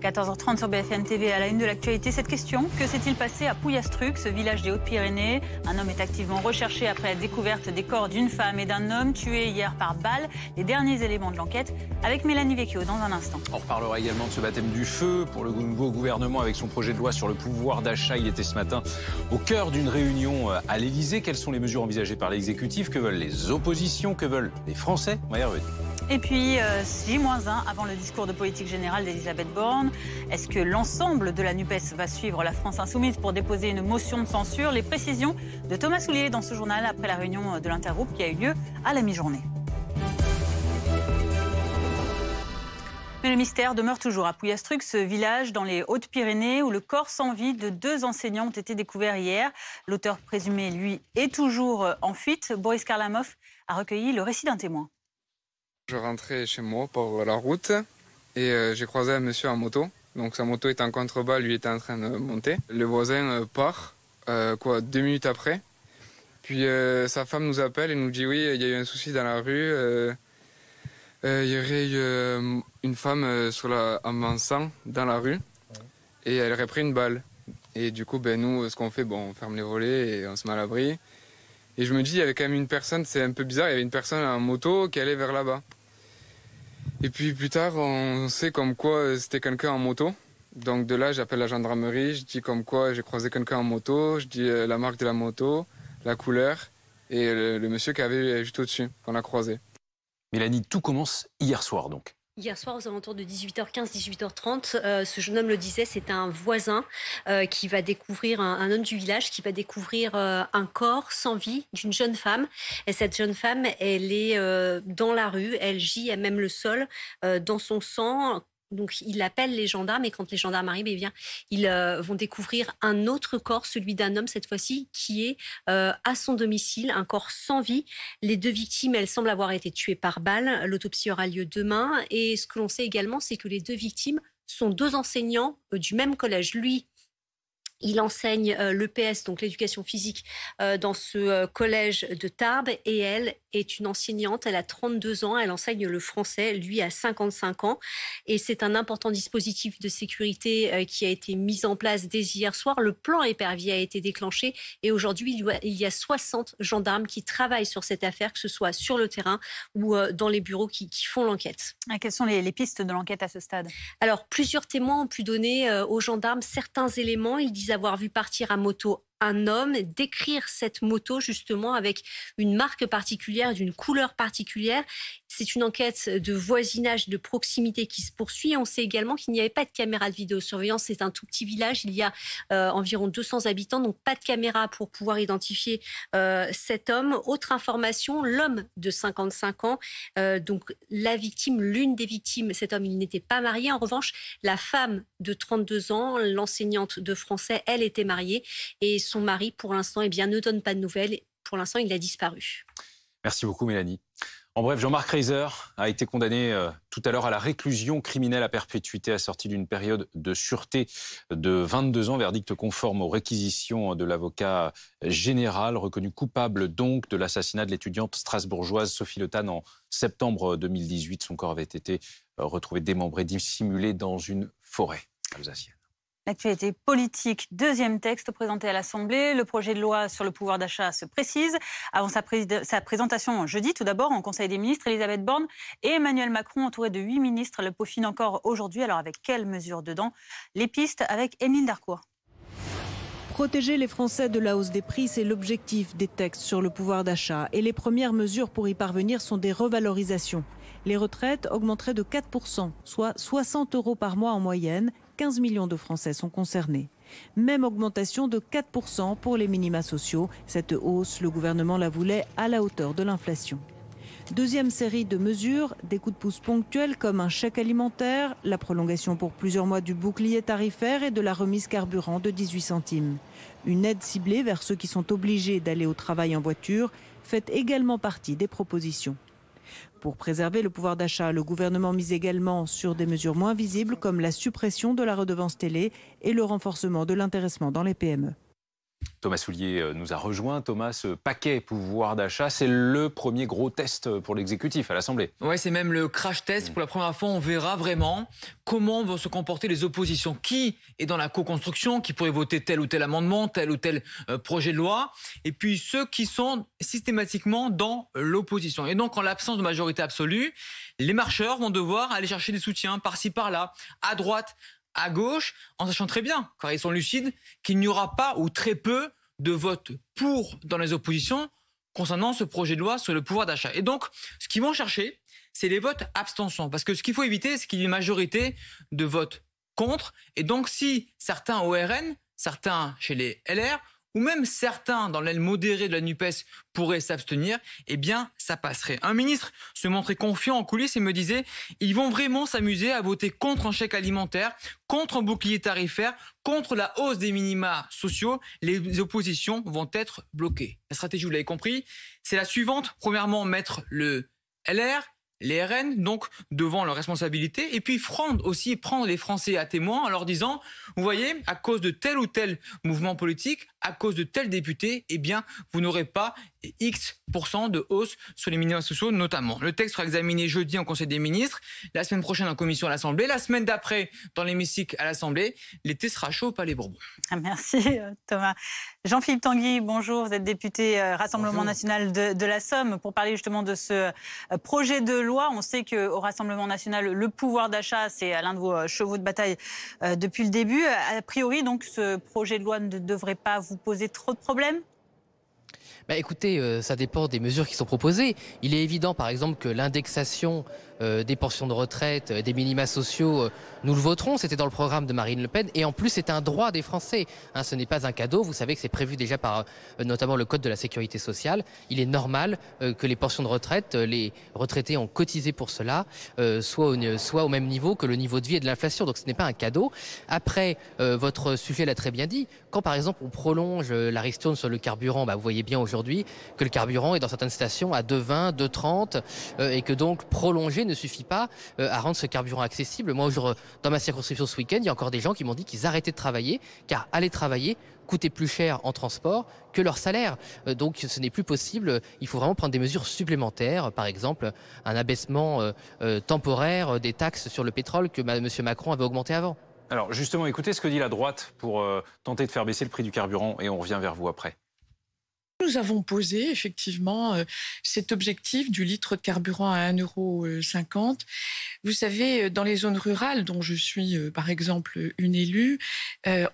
14h30 sur BFM TV, à la une de l'actualité, cette question. Que s'est-il passé à Pouillastruc, ce village des Hautes-Pyrénées? Un homme est activement recherché après la découverte des corps d'une femme et d'un homme tués hier par balle. Les derniers éléments de l'enquête avec Mélanie Vecchio dans un instant. On reparlera également de ce baptême du feu pour le nouveau gouvernement avec son projet de loi sur le pouvoir d'achat. Il était ce matin au cœur d'une réunion à l'Elysée. Quelles sont les mesures envisagées par l'exécutif? Que veulent les oppositions? Que veulent les Français? On va y revenir. Et puis, J-1 avant le discours de politique générale d'Elisabeth Borne. Est-ce que l'ensemble de la NUPES va suivre la France Insoumise pour déposer une motion de censure? Les précisions de Thomas Soulier dans ce journal après la réunion de l'intergroupe qui a eu lieu à la mi-journée. Mais le mystère demeure toujours à Pouillastruc, ce village dans les Hautes-Pyrénées où le corps sans vie de 2 enseignants ont été découverts hier. L'auteur présumé, lui, est toujours en fuite. Boris Karlamov a recueilli le récit d'un témoin. Je rentrais chez moi par la route et j'ai croisé un monsieur en moto. Donc sa moto était en contrebas, lui était en train de monter. Le voisin part, 2 minutes après. Puis sa femme nous appelle et nous dit oui, il y a eu un souci dans la rue. Il y aurait eu une femme en sang dans la rue et elle aurait pris une balle. Et du coup, nous, ce qu'on fait, on ferme les volets et on se met à l'abri. Et je me dis, il y avait quand même une personne, c'est un peu bizarre, il y avait une personne en moto qui allait vers là-bas. Et puis plus tard, on sait comme quoi c'était quelqu'un en moto. Donc de là, j'appelle la gendarmerie, je dis comme quoi j'ai croisé quelqu'un en moto, je dis la marque de la moto, la couleur et le monsieur qui avait juste au-dessus, qu'on a croisé. Mélanie, tout commence hier soir donc. Hier soir, aux alentours de 18h15, 18h30, ce jeune homme le disait, c'est un voisin qui va découvrir, un homme du village, qui va découvrir un corps sans vie d'une jeune femme. Et cette jeune femme, elle est dans la rue, elle gît à même le sol, dans son sang. Donc, il appelle les gendarmes et quand les gendarmes arrivent, eh bien, ils vont découvrir un autre corps, celui d'un homme cette fois-ci, qui est à son domicile, un corps sans vie. Les 2 victimes, elles semblent avoir été tuées par balle. L'autopsie aura lieu demain. Et ce que l'on sait également, c'est que les 2 victimes sont 2 enseignants du même collège. Lui, il enseigne l'EPS, donc l'éducation physique, dans ce collège de Tarbes. Et elle est une enseignante, elle a 32 ans, elle enseigne le français, lui a 55 ans. Et c'est un important dispositif de sécurité qui a été mis en place dès hier soir. Le plan épervier a été déclenché et aujourd'hui, il y a 60 gendarmes qui travaillent sur cette affaire, que ce soit sur le terrain ou dans les bureaux qui font l'enquête. Quelles sont les pistes de l'enquête à ce stade? Alors, plusieurs témoins ont pu donner aux gendarmes certains éléments. Ils disent avoir vu partir à moto un homme, décrire cette moto justement avec une marque particulière, d'une couleur particulière. c'est une enquête de voisinage, de proximité qui se poursuit. On sait également qu'il n'y avait pas de caméra de vidéosurveillance. C'est un tout petit village. Il y a environ 200 habitants, donc pas de caméra pour pouvoir identifier cet homme. Autre information, l'homme de 55 ans, donc la victime, l'une des victimes, cet homme, il n'était pas marié. En revanche, la femme de 32 ans, l'enseignante de français, elle était mariée et son mari, pour l'instant, ne donne pas de nouvelles. Pour l'instant, il a disparu. Merci beaucoup, Mélanie. En bref, Jean-Marc Reiser a été condamné tout à l'heure à la réclusion criminelle à perpétuité assortie d'une période de sûreté de 22 ans, verdict conforme aux réquisitions de l'avocat général, reconnu coupable donc de l'assassinat de l'étudiante strasbourgeoise Sophie Le Tan en septembre 2018. Son corps avait été retrouvé démembré, dissimulé dans une forêt alsacienne. L'actualité politique, deuxième texte présenté à l'Assemblée. Le projet de loi sur le pouvoir d'achat se précise. Avant sa présentation jeudi, tout d'abord, en Conseil des ministres, Elisabeth Borne et Emmanuel Macron, entourés de 8 ministres, le peaufinent encore aujourd'hui. Alors avec quelles mesures dedans? Les pistes avec Émile Darcourt. Protéger les Français de la hausse des prix, c'est l'objectif des textes sur le pouvoir d'achat. Et les premières mesures pour y parvenir sont des revalorisations. Les retraites augmenteraient de 4%, soit 60 € par mois en moyenne. 15 millions de Français sont concernés. Même augmentation de 4% pour les minima sociaux. Cette hausse, le gouvernement la voulait à la hauteur de l'inflation. Deuxième série de mesures, des coups de pouce ponctuels comme un chèque alimentaire, la prolongation pour plusieurs mois du bouclier tarifaire et de la remise carburant de 18 centimes. Une aide ciblée vers ceux qui sont obligés d'aller au travail en voiture fait également partie des propositions. Pour préserver le pouvoir d'achat, le gouvernement mise également sur des mesures moins visibles comme la suppression de la redevance télé et le renforcement de l'intéressement dans les PME. Thomas Soulier nous a rejoint. Thomas, ce paquet pouvoir d'achat, c'est le premier gros test pour l'exécutif à l'Assemblée. Oui, c'est même le crash test. Pour la première fois, on verra vraiment comment vont se comporter les oppositions. Qui est dans la co-construction, qui pourrait voter tel ou tel amendement, tel ou tel projet de loi. Et puis ceux qui sont systématiquement dans l'opposition. Et donc, en l'absence de majorité absolue, les marcheurs vont devoir aller chercher des soutiens par-ci, par-là, à droite, à gauche, en sachant très bien, car ils sont lucides, qu'il n'y aura pas ou très peu de votes pour dans les oppositions concernant ce projet de loi sur le pouvoir d'achat. Et donc, ce qu'ils vont chercher, c'est les votes abstention. Parce que ce qu'il faut éviter, c'est qu'il y ait une majorité de votes contre. Et donc, si certains au RN, certains chez les LR, ou même certains dans l'aile modérée de la NUPES pourraient s'abstenir, eh bien, ça passerait. Un ministre se montrait confiant en coulisses et me disait « Ils vont vraiment s'amuser à voter contre un chèque alimentaire, contre un bouclier tarifaire, contre la hausse des minima sociaux. Les oppositions vont être bloquées. » La stratégie, vous l'avez compris, c'est la suivante. Premièrement, mettre le LR, les RN, donc, devant leurs responsabilités, et puis prendre les Français à témoin en leur disant, vous voyez, à cause de tel ou tel mouvement politique, à cause de tel député, eh bien, vous n'aurez pas X% de hausse sur les minima sociaux, notamment. Le texte sera examiné jeudi en Conseil des ministres, la semaine prochaine en commission à l'Assemblée, la semaine d'après dans l'hémicycle à l'Assemblée. L'été sera chaud au Palais Bourbon. Merci Thomas. Jean-Philippe Tanguy, bonjour. Vous êtes député Rassemblement national de la Somme. Pour parler justement de ce projet de loi, on sait qu'au Rassemblement national, le pouvoir d'achat, c'est l'un de vos chevaux de bataille depuis le début. A priori, donc, ce projet de loi ne devrait pas vous poser trop de problèmes ? Écoutez, ça dépend des mesures qui sont proposées. Il est évident, par exemple, que l'indexation des pensions de retraite, des minima sociaux, nous le voterons. C'était dans le programme de Marine Le Pen. Et en plus, c'est un droit des Français. Ce n'est pas un cadeau. Vous savez que c'est prévu déjà par notamment le Code de la Sécurité sociale. Il est normal que les pensions de retraite, les retraités ont cotisé pour cela, soient au même niveau que le niveau de vie et de l'inflation. Donc ce n'est pas un cadeau. Après, votre sujet l'a très bien dit. Quand, par exemple, on prolonge la ristourne sur le carburant, vous voyez bien aujourd'hui que le carburant est dans certaines stations à 2,20, 2,30 et que donc prolonger ne suffit pas à rendre ce carburant accessible. Moi, dans ma circonscription ce week-end, il y a encore des gens qui m'ont dit qu'ils arrêtaient de travailler car aller travailler coûtait plus cher en transport que leur salaire. Donc ce n'est plus possible. Il faut vraiment prendre des mesures supplémentaires. Par exemple, un abaissement temporaire des taxes sur le pétrole que M. Macron avait augmenté avant. Alors justement, écoutez ce que dit la droite pour tenter de faire baisser le prix du carburant et on revient vers vous après. Nous avons posé effectivement cet objectif du litre de carburant à 1,50 €. Vous savez, dans les zones rurales, dont je suis par exemple une élue,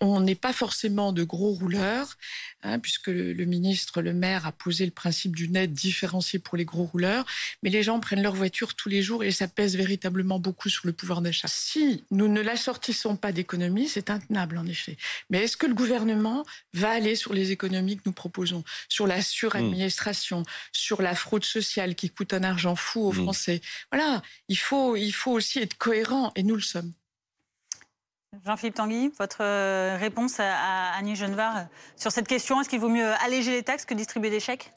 on n'est pas forcément de gros rouleurs, puisque le ministre, le maire, a posé le principe d'une aide différenciée pour les gros rouleurs. Mais les gens prennent leur voiture tous les jours et ça pèse véritablement beaucoup sur le pouvoir d'achat. Si nous ne l'assortissons pas d'économies, c'est intenable en effet. Mais est-ce que le gouvernement va aller sur les économies que nous proposons ? Sur la suradministration, sur la fraude sociale qui coûte un argent fou aux Français. Voilà, il faut aussi être cohérent et nous le sommes. Jean-Philippe Tanguy, votre réponse à Annie Genevard sur cette question, est-ce qu'il vaut mieux alléger les taxes que distribuer des chèques ?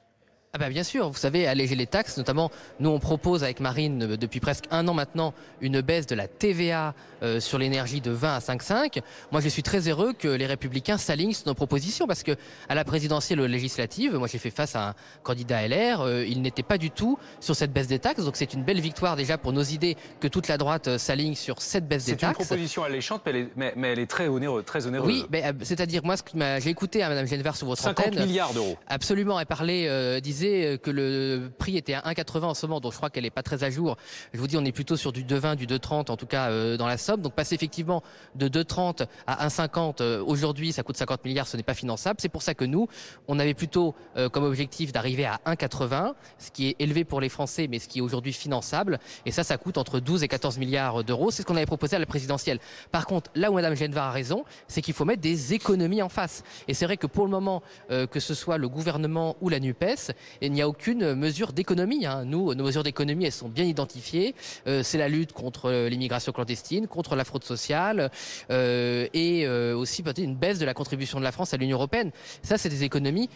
Ah bah bien sûr, vous savez, alléger les taxes, notamment nous on propose avec Marine depuis presque 1 an maintenant une baisse de la TVA sur l'énergie de 20 à 5,5. Moi je suis très heureux que les Républicains s'alignent sur nos propositions parce que à la présidentielle ou législative, moi j'ai fait face à un candidat LR, il n'était pas du tout sur cette baisse des taxes, donc c'est une belle victoire déjà pour nos idées que toute la droite s'aligne sur cette baisse des taxes. C'est une proposition alléchante, mais elle est très onéreuse. Oui, c'est-à-dire moi j'ai écouté à Mme Genevard sur votre antenne. 50 milliards d'euros. Absolument, elle parlait, disait que le prix était à 1,80 en ce moment, donc je crois qu'elle n'est pas très à jour. Je vous dis, on est plutôt sur du 2,20, du 2,30 en tout cas dans la Somme. Donc passer effectivement de 2,30 à 1,50 aujourd'hui, ça coûte 50 milliards, ce n'est pas finançable. C'est pour ça que nous, on avait plutôt comme objectif d'arriver à 1,80, ce qui est élevé pour les Français, mais ce qui est aujourd'hui finançable. Et ça coûte entre 12 et 14 milliards d'euros. C'est ce qu'on avait proposé à la présidentielle. Par contre, là où Mme Genevard a raison, c'est qu'il faut mettre des économies en face. Et c'est vrai que pour le moment, que ce soit le gouvernement ou la NUPES, il n'y a aucune mesure d'économie. Nous, nos mesures d'économie, elles sont bien identifiées. C'est la lutte contre l'immigration clandestine, contre la fraude sociale et aussi peut-être une baisse de la contribution de la France à l'Union européenne. Ça, c'est des économies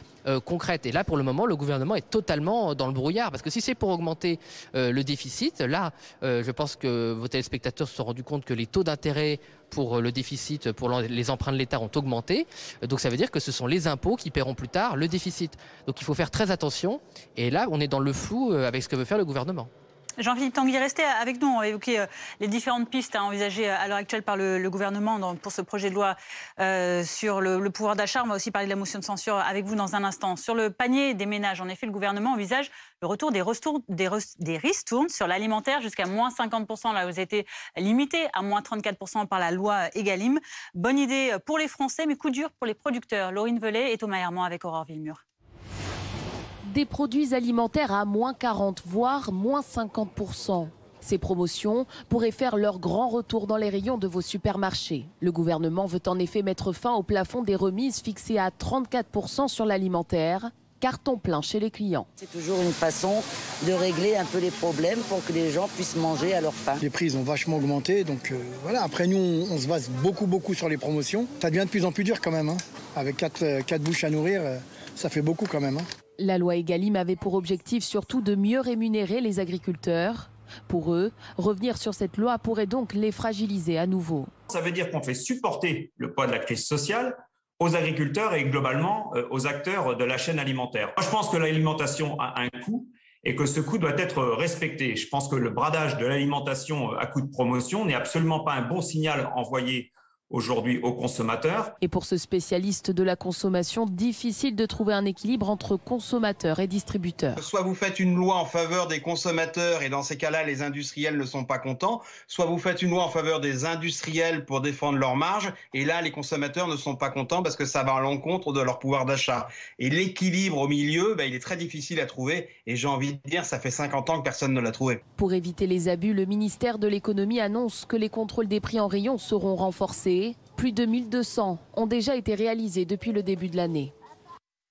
concrètes. Et là, pour le moment, le gouvernement est totalement dans le brouillard. Parce que si c'est pour augmenter le déficit, là, je pense que vos téléspectateurs se sont rendus compte que les taux d'intérêt pour le déficit, pour les emprunts de l'État ont augmenté. Donc ça veut dire que ce sont les impôts qui paieront plus tard le déficit. Donc il faut faire très attention. Et là, on est dans le flou avec ce que veut faire le gouvernement. Jean-Philippe Tanguy, restez avec nous. On va évoquer les différentes pistes envisagées à l'heure actuelle par le gouvernement pour ce projet de loi sur le pouvoir d'achat. On va aussi parler de la motion de censure avec vous dans un instant. Sur le panier des ménages, en effet, le gouvernement envisage le retour des ristournes sur l'alimentaire jusqu'à moins 50%. Là, vous avez été limité à moins 34% par la loi Egalim. Bonne idée pour les Français, mais coup dur pour les producteurs. Laurine Velay et Thomas Herman avec Aurore Villemur. Des produits alimentaires à moins 40, voire moins 50%. Ces promotions pourraient faire leur grand retour dans les rayons de vos supermarchés. Le gouvernement veut en effet mettre fin au plafond des remises fixé à 34% sur l'alimentaire. Carton plein chez les clients. C'est toujours une façon de régler un peu les problèmes pour que les gens puissent manger à leur faim. Les prix ont vachement augmenté, donc voilà. Après nous, on se base beaucoup sur les promotions. Ça devient de plus en plus dur quand même. Avec 4 bouches à nourrir, ça fait beaucoup quand même. La loi Egalim avait pour objectif surtout de mieux rémunérer les agriculteurs. Pour eux, revenir sur cette loi pourrait donc les fragiliser à nouveau. Ça veut dire qu'on fait supporter le poids de la crise sociale aux agriculteurs et globalement aux acteurs de la chaîne alimentaire. Moi, je pense que l'alimentation a un coût et que ce coût doit être respecté. Je pense que le bradage de l'alimentation à coût de promotion n'est absolument pas un bon signal envoyé aujourd'hui aux consommateurs. Et pour ce spécialiste de la consommation, difficile de trouver un équilibre entre consommateurs et distributeurs. Soit vous faites une loi en faveur des consommateurs et dans ces cas-là, les industriels ne sont pas contents. Soit vous faites une loi en faveur des industriels pour défendre leurs marges et là, les consommateurs ne sont pas contents parce que ça va à l'encontre de leur pouvoir d'achat. Et l'équilibre au milieu, il est très difficile à trouver et j'ai envie de dire, ça fait 50 ans que personne ne l'a trouvé. Pour éviter les abus, le ministère de l'économie annonce que les contrôles des prix en rayon seront renforcés. Plus de 1200 ont déjà été réalisés depuis le début de l'année.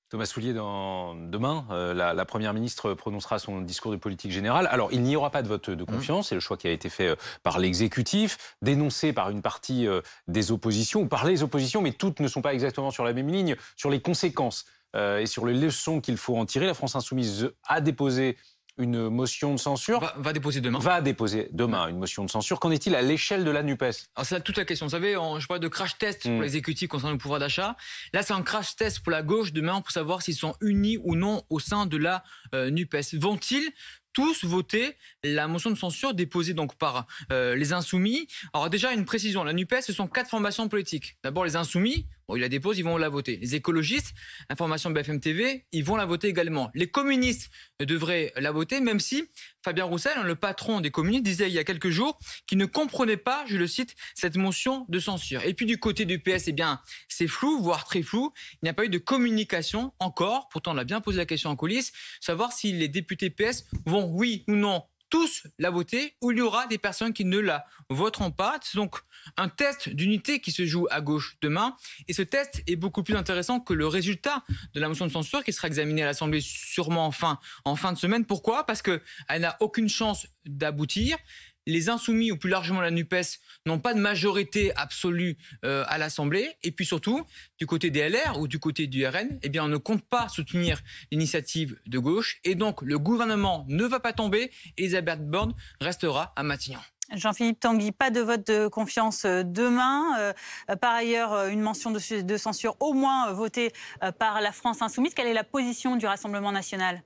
Thomas Soulier, demain, la Première ministre prononcera son discours de politique générale. Alors, il n'y aura pas de vote de confiance, c'est le choix qui a été fait par l'exécutif, dénoncé par une partie des oppositions, ou par les oppositions, mais toutes ne sont pas exactement sur la même ligne, sur les conséquences et sur les leçons qu'il faut en tirer. La France Insoumise a déposé une motion de censure. Va déposer demain. Va déposer demain une motion de censure. Qu'en est-il à l'échelle de la NUPES? Alors c'est là toute la question. Vous savez, je parlais de crash test pour l'exécutif concernant le pouvoir d'achat. Là, c'est un crash test pour la gauche demain pour savoir s'ils sont unis ou non au sein de la NUPES. Vont-ils tous voter la motion de censure déposée donc par les Insoumis? Alors déjà, une précision. La NUPES, ce sont 4 formations politiques. D'abord, les Insoumis, bon, ils la déposent, ils vont la voter. Les écologistes, information BFM TV, ils vont la voter également. Les communistes devraient la voter, même si Fabien Roussel, le patron des communistes, disait il y a quelques jours qu'il ne comprenait pas, je le cite, cette motion de censure. Et puis du côté du PS, eh bien, c'est flou, voire très flou. Il n'y a pas eu de communication encore. Pourtant, on a bien posé la question en coulisses, savoir si les députés PS vont, oui ou non, tous la voter, ou il y aura des personnes qui ne la voteront pas. C'est donc un test d'unité qui se joue à gauche demain. Et ce test est beaucoup plus intéressant que le résultat de la motion de censure qui sera examinée à l'Assemblée sûrement en fin de semaine. Pourquoi ? Parce qu'elle n'a aucune chance d'aboutir. Les Insoumis, ou plus largement la NUPES, n'ont pas de majorité absolue à l'Assemblée. Et puis surtout, du côté des LR ou du côté du RN, eh bien, on ne compte pas soutenir l'initiative de gauche. Et donc, le gouvernement ne va pas tomber. Elisabeth Borne restera à Matignon. Jean-Philippe Tanguy, pas de vote de confiance demain. Par ailleurs, une mention de censure au moins votée par la France Insoumise. Quelle est la position du Rassemblement national ?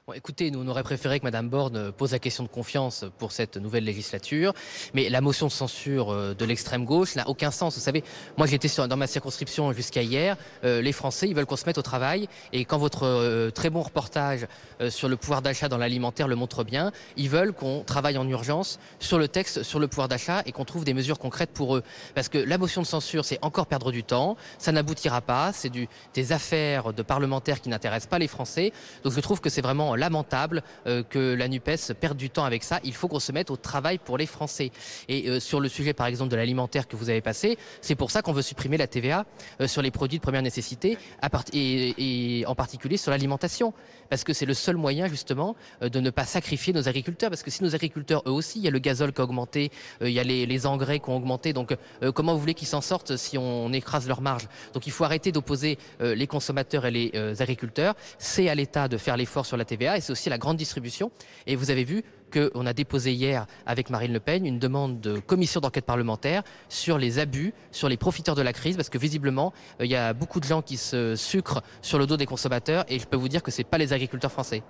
Bon, écoutez, nous, on aurait préféré que Mme Borne pose la question de confiance pour cette nouvelle législature, mais la motion de censure de l'extrême gauche n'a aucun sens. Vous savez, moi j'étais dans ma circonscription jusqu'à hier, les Français, ils veulent qu'on se mette au travail, et quand votre très bon reportage sur le pouvoir d'achat dans l'alimentaire le montre bien, ils veulent qu'on travaille en urgence sur le texte, sur le pouvoir d'achat, et qu'on trouve des mesures concrètes pour eux. Parce que la motion de censure, c'est encore perdre du temps, ça n'aboutira pas, c'est des affaires de parlementaires qui n'intéressent pas les Français, donc je trouve que c'est vraiment lamentable que la NUPES perde du temps avec ça. Il faut qu'on se mette au travail pour les Français. Et sur le sujet, par exemple, de l'alimentaire que vous avez passé, c'est pour ça qu'on veut supprimer la TVA sur les produits de première nécessité, et en particulier sur l'alimentation. Parce que c'est le seul moyen, justement, de ne pas sacrifier nos agriculteurs. Parce que si nos agriculteurs, eux aussi, il y a le gazole qui a augmenté, il y a les engrais qui ont augmenté. Donc, comment vous voulez qu'ils s'en sortent si on écrase leur marge ? Donc, il faut arrêter d'opposer les consommateurs et les agriculteurs. C'est à l'État de faire l'effort sur la TVA, et c'est aussi la grande distribution. Et vous avez vu qu'on a déposé hier avec Marine Le Pen une demande de commission d'enquête parlementaire sur les abus, sur les profiteurs de la crise, parce que visiblement, il y a beaucoup de gens qui se sucrent sur le dos des consommateurs, et je peux vous dire que ce n'est pas les agriculteurs français.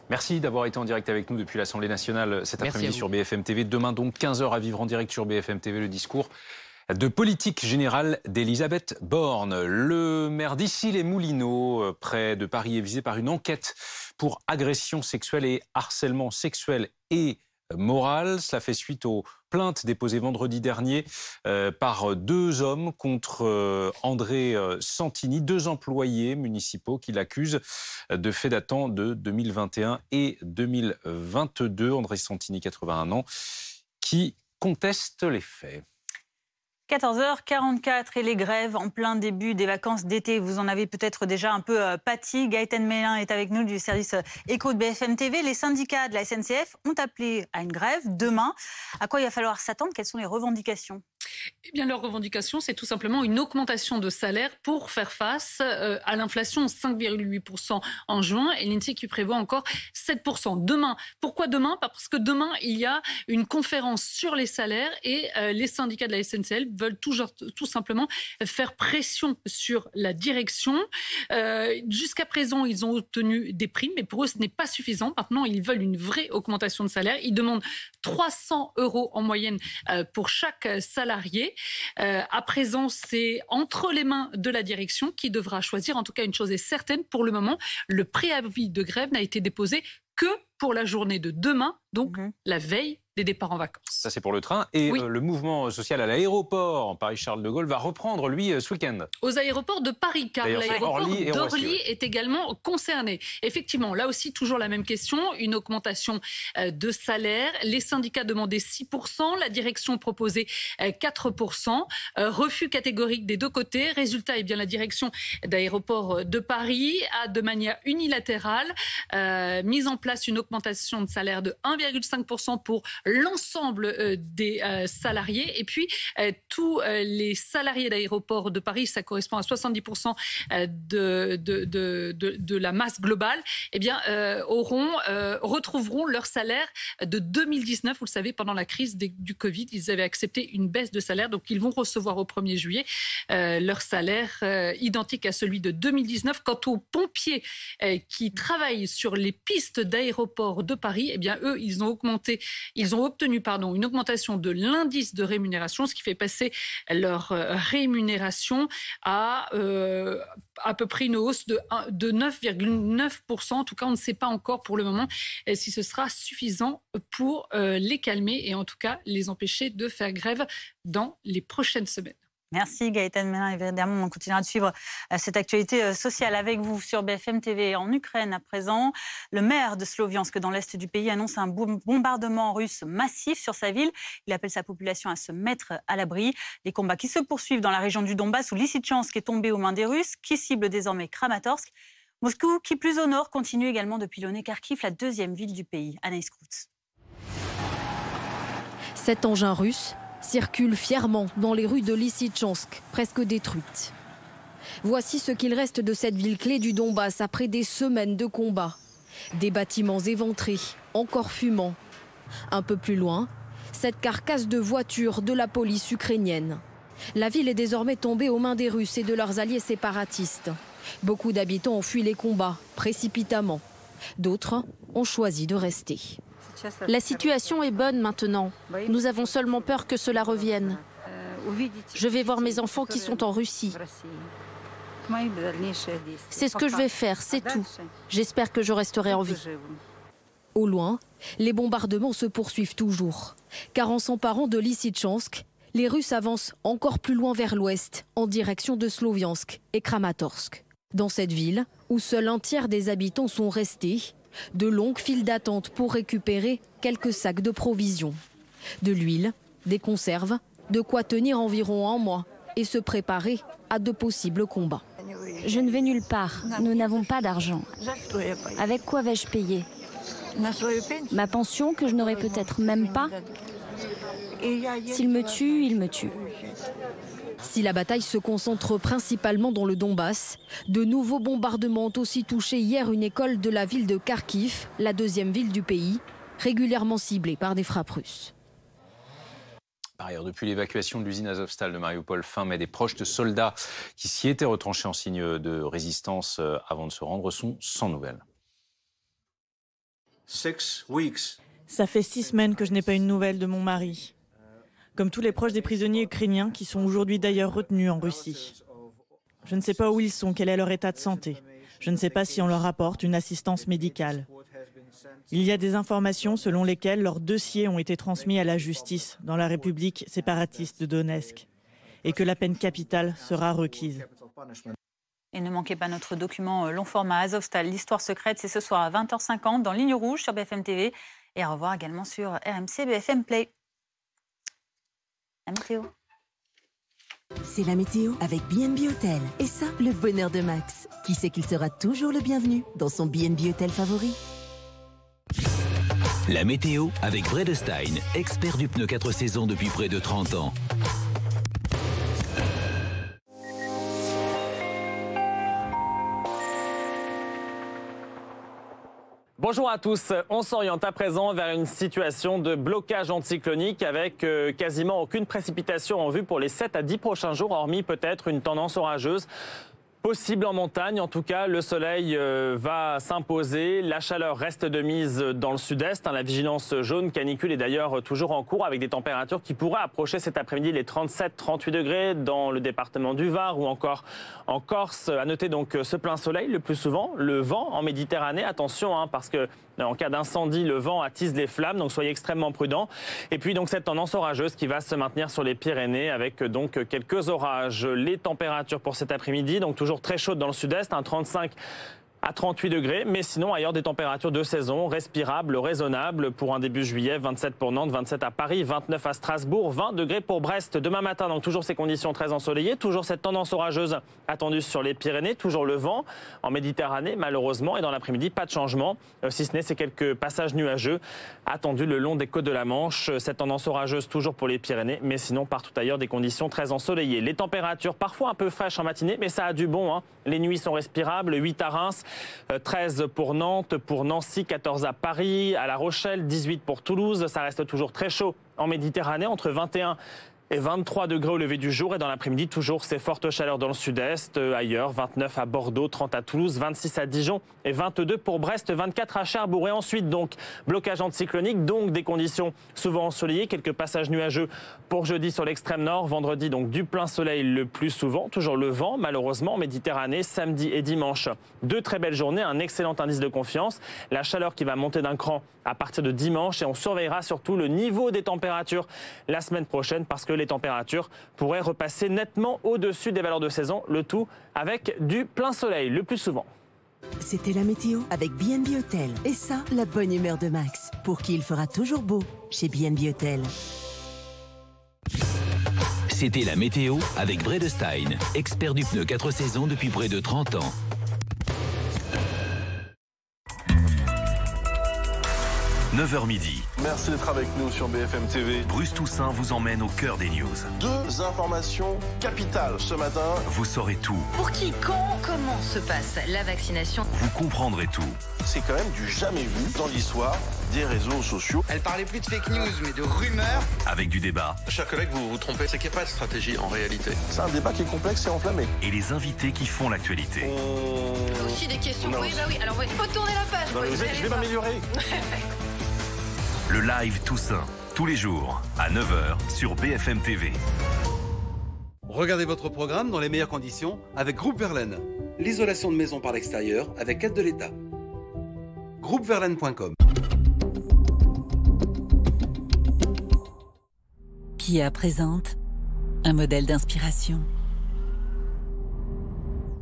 Merci d'avoir été en direct avec nous depuis l'Assemblée nationale cet après-midi sur BFM TV. Demain donc 15h à vivre en direct sur BFM TV, le discours de politique générale d'Elisabeth Borne. Le maire d'Issy-les-Moulineaux, près de Paris, est visé par une enquête pour agression sexuelle et harcèlement sexuel et moral. Cela fait suite aux plaintes déposées vendredi dernier par deux hommes contre André Santini, deux employés municipaux qui l'accusent de faits datant de 2021 et 2022. André Santini, 81 ans, qui conteste les faits. 14h44 et les grèves en plein début des vacances d'été. Vous en avez peut-être déjà un peu pâti. Gaëtan Mélin est avec nous du service éco de BFM TV. Les syndicats de la SNCF ont appelé à une grève demain. À quoi il va falloir s'attendre ? Quelles sont les revendications ? Eh bien, leur revendication, c'est tout simplement une augmentation de salaire pour faire face à l'inflation, 5,8% en juin, et l'INSEE qui prévoit encore 7% demain. Pourquoi demain ? Parce que demain, il y a une conférence sur les salaires et les syndicats de la SNCF veulent tout simplement faire pression sur la direction. Jusqu'à présent, ils ont obtenu des primes, mais pour eux, ce n'est pas suffisant. Maintenant, ils veulent une vraie augmentation de salaire. Ils demandent 300 € en moyenne pour chaque salarié. À présent, c'est entre les mains de la direction qui devra choisir. En tout cas, une chose est certaine, pour le moment, le préavis de grève n'a été déposé que pour la journée de demain, donc la veille des départs en vacances. Ça, c'est pour le train. Et oui, le mouvement social à l'aéroport Paris-Charles de Gaulle va reprendre, lui, ce week-end. Aux aéroports de Paris, car l'aéroport d'Orly est également concerné. Effectivement, là aussi, toujours la même question, une augmentation de salaire. Les syndicats demandaient 6%, la direction proposait 4%. Refus catégorique des deux côtés. Résultat, eh bien, la direction d'aéroports de Paris a, de manière unilatérale, mis en place une augmentation de salaire de 1,5% pour l'ensemble des salariés. Et puis, tous les salariés d'aéroports de Paris, ça correspond à 70% de la masse globale, eh bien, retrouveront leur salaire de 2019. Vous le savez, pendant la crise du Covid, ils avaient accepté une baisse de salaire. Donc, ils vont recevoir au 1er juillet leur salaire identique à celui de 2019. Quant aux pompiers qui travaillent sur les pistes d'aéroports de Paris, eh bien, eux, ils ont ils ont obtenu une augmentation de l'indice de rémunération, ce qui fait passer leur rémunération à peu près une hausse de 9,9%. En tout cas, on ne sait pas encore pour le moment si ce sera suffisant pour les calmer et en tout cas les empêcher de faire grève dans les prochaines semaines. Merci Gaëtane Mélin. Évidemment, on continuera de suivre cette actualité sociale avec vous sur BFM TV. En Ukraine, à présent, le maire de Sloviansk, dans l'est du pays, annonce un bombardement russe massif sur sa ville. Il appelle sa population à se mettre à l'abri. Les combats qui se poursuivent dans la région du Donbass, où Lysychansk est tombé aux mains des Russes, qui cible désormais Kramatorsk. Moscou, qui plus au nord, continue également de pilonner Kharkiv, la deuxième ville du pays. Anaïs Kroutz. 7 engins russes circulent fièrement dans les rues de Lysychansk, presque détruites. Voici ce qu'il reste de cette ville clé du Donbass après des semaines de combats. Des bâtiments éventrés, encore fumants. Un peu plus loin, cette carcasse de voiture de la police ukrainienne. La ville est désormais tombée aux mains des Russes et de leurs alliés séparatistes. Beaucoup d'habitants ont fui les combats, précipitamment. D'autres ont choisi de rester. La situation est bonne maintenant. Nous avons seulement peur que cela revienne. Je vais voir mes enfants qui sont en Russie. C'est ce que je vais faire, c'est tout. J'espère que je resterai en vie. Au loin, les bombardements se poursuivent toujours. Car en s'emparant de Lysychansk, les Russes avancent encore plus loin vers l'ouest, en direction de Sloviansk et Kramatorsk. Dans cette ville, où seul un tiers des habitants sont restés, de longues files d'attente pour récupérer quelques sacs de provisions. De l'huile, des conserves, de quoi tenir environ un mois et se préparer à de possibles combats. Je ne vais nulle part, nous n'avons pas d'argent. Avec quoi vais-je payer? Ma pension que je n'aurai peut-être même pas. S'il me tue, il me tue. Si la bataille se concentre principalement dans le Donbass, de nouveaux bombardements ont aussi touché hier une école de la ville de Kharkiv, la deuxième ville du pays, régulièrement ciblée par des frappes russes. Par ailleurs, depuis l'évacuation de l'usine Azovstal de Mariupol fin mai, des proches de soldats qui s'y étaient retranchés en signe de résistance avant de se rendre sont sans nouvelles. Ça fait 6 semaines que je n'ai pas une nouvelle de mon mari. Comme tous les proches des prisonniers ukrainiens qui sont aujourd'hui d'ailleurs retenus en Russie. Je ne sais pas où ils sont, quel est leur état de santé. Je ne sais pas si on leur apporte une assistance médicale. Il y a des informations selon lesquelles leurs dossiers ont été transmis à la justice dans la République séparatiste de Donetsk et que la peine capitale sera requise. Et ne manquez pas notre document long format Azovstal, l'histoire secrète, c'est ce soir à 20h50 dans Ligne Rouge sur BFM TV et à revoir également sur RMC BFM Play. La météo. C'est la météo avec B&B Hôtel. Et ça, le bonheur de Max. Qui sait qu'il sera toujours le bienvenu dans son B&B Hôtel favori. La météo avec Vredestein, expert du pneu 4 saisons depuis près de 30 ans. Bonjour à tous, on s'oriente à présent vers une situation de blocage anticyclonique avec quasiment aucune précipitation en vue pour les 7 à 10 prochains jours, hormis peut-être une tendance orageuse. Possible en montagne, en tout cas, le soleil va s'imposer. La chaleur reste de mise dans le sud-est. La vigilance jaune canicule est d'ailleurs toujours en cours avec des températures qui pourraient approcher cet après-midi les 37-38 degrés dans le département du Var ou encore en Corse. À noter donc ce plein soleil le plus souvent. Le vent en Méditerranée, attention, parce que en cas d'incendie, le vent attise les flammes, donc soyez extrêmement prudents. Et puis donc cette tendance orageuse qui va se maintenir sur les Pyrénées avec donc quelques orages. Les températures pour cet après-midi, donc toujours très chaudes dans le sud-est, 35 à 38 degrés, mais sinon ailleurs des températures de saison, respirables, raisonnables pour un début juillet, 27 pour Nantes, 27 à Paris, 29 à Strasbourg, 20 degrés pour Brest demain matin, donc toujours ces conditions très ensoleillées, toujours cette tendance orageuse attendue sur les Pyrénées, toujours le vent en Méditerranée malheureusement, et dans l'après-midi pas de changement, si ce n'est ces quelques passages nuageux attendus le long des côtes de la Manche, cette tendance orageuse toujours pour les Pyrénées, mais sinon partout ailleurs des conditions très ensoleillées. Les températures parfois un peu fraîches en matinée, mais ça a du bon, les nuits sont respirables, 8 à Reims, 13 pour Nantes, pour Nancy, 14 à Paris, à La Rochelle, 18 pour Toulouse. Ça reste toujours très chaud en Méditerranée, entre 21 Et 23 degrés au lever du jour et dans l'après-midi, toujours ces fortes chaleurs dans le sud-est. Ailleurs, 29 à Bordeaux, 30 à Toulouse, 26 à Dijon et 22 pour Brest, 24 à Cherbourg. Et ensuite, donc, blocage anticyclonique, donc des conditions souvent ensoleillées, quelques passages nuageux pour jeudi sur l'extrême nord. Vendredi, donc, du plein soleil le plus souvent. Toujours le vent, malheureusement, en Méditerranée, samedi et dimanche. 2 très belles journées, un excellent indice de confiance. La chaleur qui va monter d'un cran à partir de dimanche et on surveillera surtout le niveau des températures la semaine prochaine parce que les températures pourraient repasser nettement au-dessus des valeurs de saison, le tout avec du plein soleil le plus souvent. C'était la météo avec B&B Hôtel. Et ça, la bonne humeur de Max, pour qui il fera toujours beau chez B&B Hôtel. C'était la météo avec Bredestein, expert du pneu 4 saisons depuis près de 30 ans. « 9h midi. Merci d'être avec nous sur BFM TV. Bruce Toussaint vous emmène au cœur des news. 2 informations capitales ce matin. Vous saurez tout. Pour qui, quand, comment se passe la vaccination? Vous comprendrez tout. C'est quand même du jamais vu dans l'histoire des réseaux sociaux. Elle parlait plus de fake news, mais de rumeurs. Avec du débat. Chers collègues, vous vous trompez, c'est qu'il n'y a pas de stratégie en réalité. C'est un débat qui est complexe et enflammé. Et les invités qui font l'actualité. Aussi des questions. Oui, bah oui. Alors, il faut tourner la page. Non, je vais m'améliorer. Le live Toussaint, tous les jours, à 9h sur BFM TV. Regardez votre programme dans les meilleures conditions avec Groupe Verlaine. L'isolation de maison par l'extérieur avec aide de l'État. Groupeverlaine.com. Kia présente un modèle d'inspiration.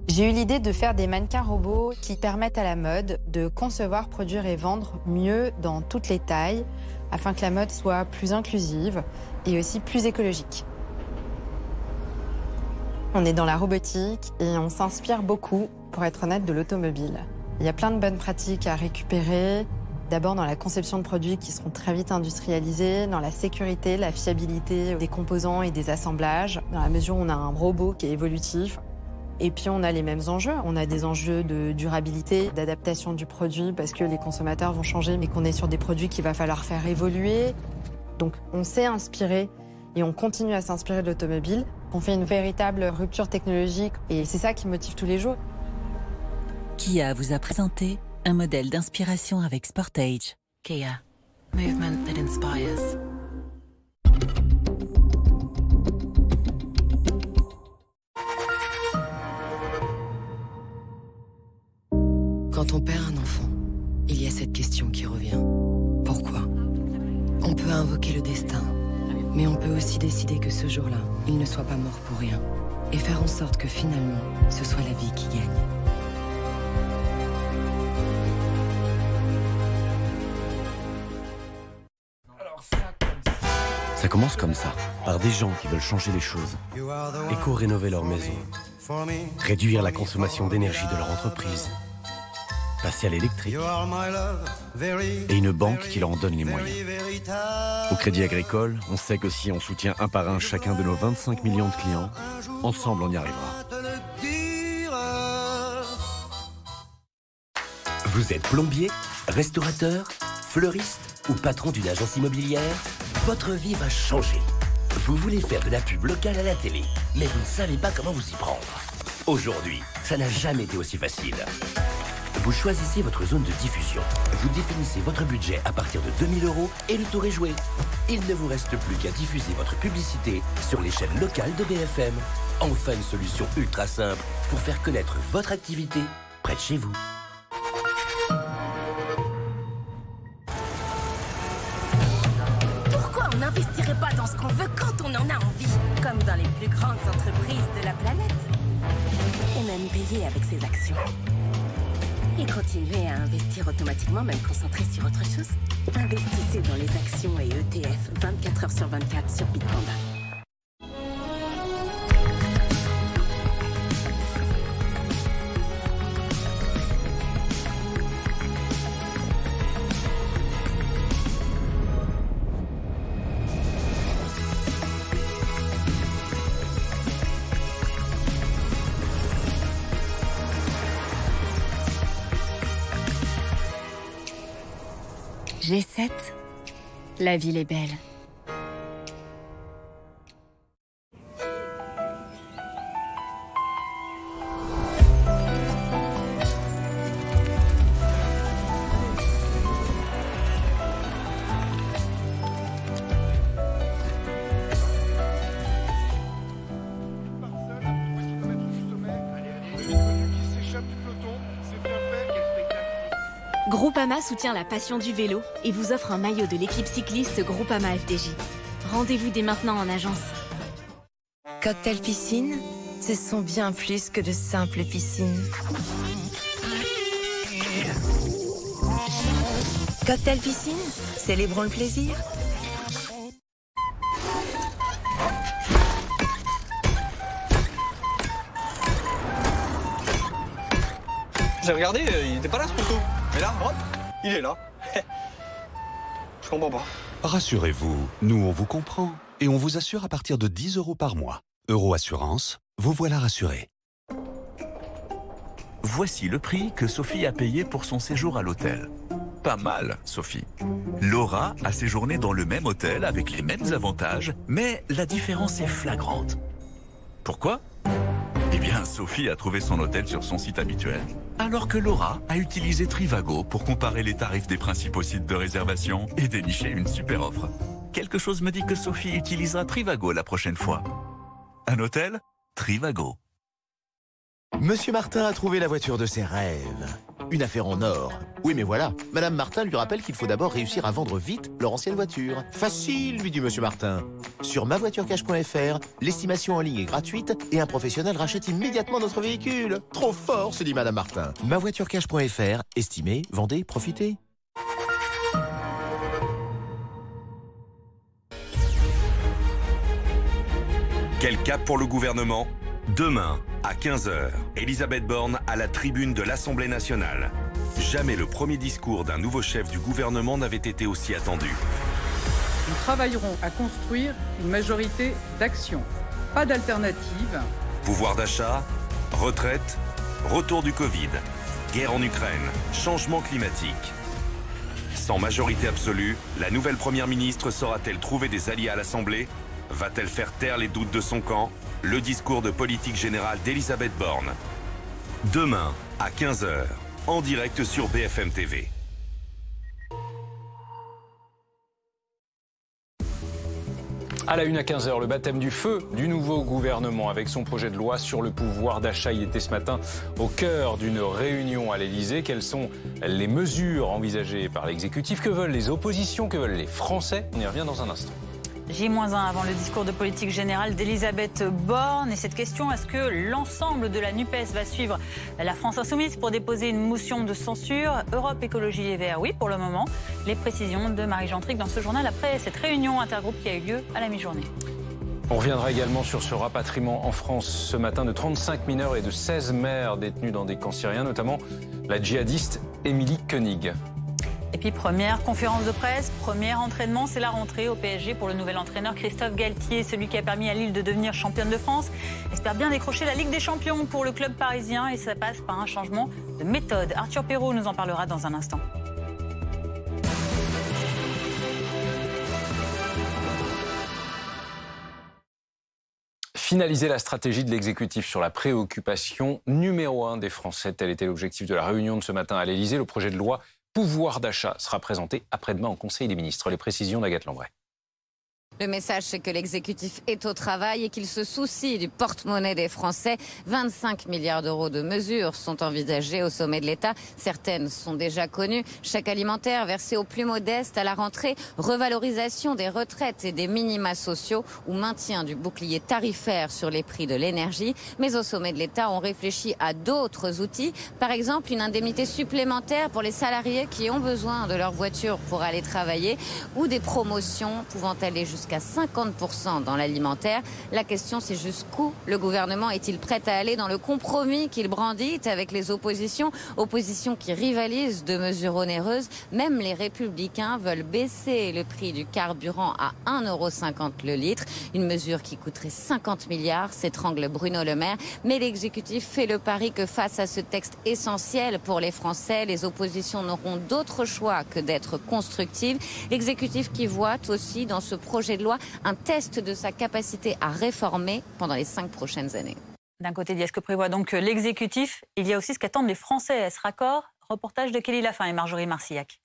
J'ai eu l'idée de faire des mannequins robots qui permettent à la mode de concevoir, produire et vendre mieux dans toutes les tailles, afin que la mode soit plus inclusive et aussi plus écologique. On est dans la robotique et on s'inspire beaucoup, pour être honnête, de l'automobile. Il y a plein de bonnes pratiques à récupérer. D'abord dans la conception de produits qui seront très vite industrialisés, dans la sécurité, la fiabilité des composants et des assemblages, dans la mesure où on a un robot qui est évolutif. Et puis on a les mêmes enjeux. On a des enjeux de durabilité, d'adaptation du produit parce que les consommateurs vont changer, mais qu'on est sur des produits qu'il va falloir faire évoluer. Donc on s'est inspiré et on continue à s'inspirer de l'automobile. On fait une véritable rupture technologique et c'est ça qui motive tous les jours. Kia vous a présenté un modèle d'inspiration avec Sportage. Kia, movement that inspires. Quand on perd un enfant, il y a cette question qui revient. Pourquoi? On peut invoquer le destin, mais on peut aussi décider que ce jour-là, il ne soit pas mort pour rien. Et faire en sorte que finalement, ce soit la vie qui gagne. Ça commence comme ça, par des gens qui veulent changer les choses. Éco-rénover leur maison. Réduire la consommation d'énergie de leur entreprise. Passer à l'électrique. Et une banque qui leur en donne les moyens. Au Crédit Agricole, on sait que si on soutient un par un chacun de nos 25 millions de clients, ensemble on y arrivera. Vous êtes plombier, restaurateur, fleuriste ou patron d'une agence immobilière? Votre vie va changer. Vous voulez faire de la pub locale à la télé, mais vous ne savez pas comment vous y prendre. Aujourd'hui, ça n'a jamais été aussi facile. Vous choisissez votre zone de diffusion. Vous définissez votre budget à partir de 2000 € et le tour est joué. Il ne vous reste plus qu'à diffuser votre publicité sur les chaînes locales de BFM. Enfin une solution ultra simple pour faire connaître votre activité près de chez vous. Pourquoi on n'investirait pas dans ce qu'on veut quand on en a envie? Comme dans les plus grandes entreprises de la planète. Et même payer avec ses actions. Et continuer à investir automatiquement, même concentré sur autre chose. Investissez dans les actions et ETF 24 h sur 24 sur Bitpanda. G7, la ville est belle. Groupama soutient la passion du vélo et vous offre un maillot de l'équipe cycliste Groupama FDJ. Rendez-vous dès maintenant en agence. Cocktail piscine, ce sont bien plus que de simples piscines. Cocktail piscine, célébrons le plaisir. J'ai regardé, il n'était pas là ce poteau. Mais là, hop, il est là. Je comprends pas. Rassurez-vous, nous on vous comprend et on vous assure à partir de 10 € par mois. Euro Assurance, vous voilà rassuré. Voici le prix que Sophie a payé pour son séjour à l'hôtel. Pas mal, Sophie. Laura a séjourné dans le même hôtel avec les mêmes avantages, mais la différence est flagrante. Pourquoi ? Eh bien, Sophie a trouvé son hôtel sur son site habituel, alors que Laura a utilisé Trivago pour comparer les tarifs des principaux sites de réservation et dénicher une super offre. Quelque chose me dit que Sophie utilisera Trivago la prochaine fois. Un hôtel ? Trivago. Monsieur Martin a trouvé la voiture de ses rêves. Une affaire en or. Oui, mais voilà. Madame Martin lui rappelle qu'il faut d'abord réussir à vendre vite leur ancienne voiture. Facile, lui dit Monsieur Martin. Sur mavoiturecash.fr, l'estimation en ligne est gratuite et un professionnel rachète immédiatement notre véhicule. Trop fort, se dit Madame Martin. Mavoiturecash.fr, estimez, vendez, profitez. Quel cap pour le gouvernement ? Demain, à 15h, Elisabeth Borne à la tribune de l'Assemblée nationale. Jamais le premier discours d'un nouveau chef du gouvernement n'avait été aussi attendu. Nous travaillerons à construire une majorité d'action. Pas d'alternative. Pouvoir d'achat, retraite, retour du Covid, guerre en Ukraine, changement climatique. Sans majorité absolue, la nouvelle première ministre saura-t-elle trouver des alliés à l'Assemblée ? Va-t-elle faire taire les doutes de son camp ? Le discours de politique générale d'Elisabeth Borne. Demain, à 15h, en direct sur BFM TV. À la une à 15h, le baptême du feu du nouveau gouvernement avec son projet de loi sur le pouvoir d'achat. Il était ce matin au cœur d'une réunion à l'Elysée. Quelles sont les mesures envisagées par l'exécutif ? Que veulent les oppositions ? Que veulent les Français ? On y revient dans un instant. J-1 avant le discours de politique générale d'Elisabeth Borne. Et cette question, est-ce que l'ensemble de la NUPES va suivre la France Insoumise pour déposer une motion de censure ? Europe Écologie Les Verts, oui, pour le moment. Les précisions de Marie-Jeanne Tric dans ce journal après cette réunion intergroupe qui a eu lieu à la mi-journée. On reviendra également sur ce rapatriement en France ce matin de 35 mineurs et de 16 mères détenus dans des camps syriens, notamment la djihadiste Émilie Koenig. Et puis première conférence de presse, premier entraînement, c'est la rentrée au PSG pour le nouvel entraîneur Christophe Galtier, celui qui a permis à Lille de devenir championne de France. Espère bien décrocher la Ligue des Champions pour le club parisien et ça passe par un changement de méthode. Arthur Perrault nous en parlera dans un instant. Finaliser la stratégie de l'exécutif sur la préoccupation numéro 1 des Français. Tel était l'objectif de la réunion de ce matin à l'Elysée. Le projet de loi pouvoir d'achat sera présenté après-demain au Conseil des ministres. Les précisions d'Agathe Lambray. Le message, c'est que l'exécutif est au travail et qu'il se soucie du porte-monnaie des Français. 25 milliards d'euros de mesures sont envisagées au sommet de l'État. Certaines sont déjà connues. Chèque alimentaire versé aux plus modestes à la rentrée, revalorisation des retraites et des minima sociaux ou maintien du bouclier tarifaire sur les prix de l'énergie. Mais au sommet de l'État, on réfléchit à d'autres outils. Par exemple, une indemnité supplémentaire pour les salariés qui ont besoin de leur voiture pour aller travailler ou des promotions pouvant aller jusqu'à 50% dans l'alimentaire. La question, c'est jusqu'où le gouvernement est-il prêt à aller dans le compromis qu'il brandit avec les oppositions qui rivalisent de mesures onéreuses. Même les Républicains veulent baisser le prix du carburant à 1,50 € le litre. Une mesure qui coûterait 50 milliards, s'étrangle Bruno Le Maire. Mais l'exécutif fait le pari que face à ce texte essentiel pour les Français, les oppositions n'auront d'autre choix que d'être constructives. L'exécutif qui voit aussi dans ce projet de loi un test de sa capacité à réformer pendant les 5 prochaines années. D'un côté, est-ce que prévoit donc l'exécutif ? Il y a aussi ce qu'attendent les Français. Est-ce raccord ? Reportage de Kelly Lafin et Marjorie Marcillac.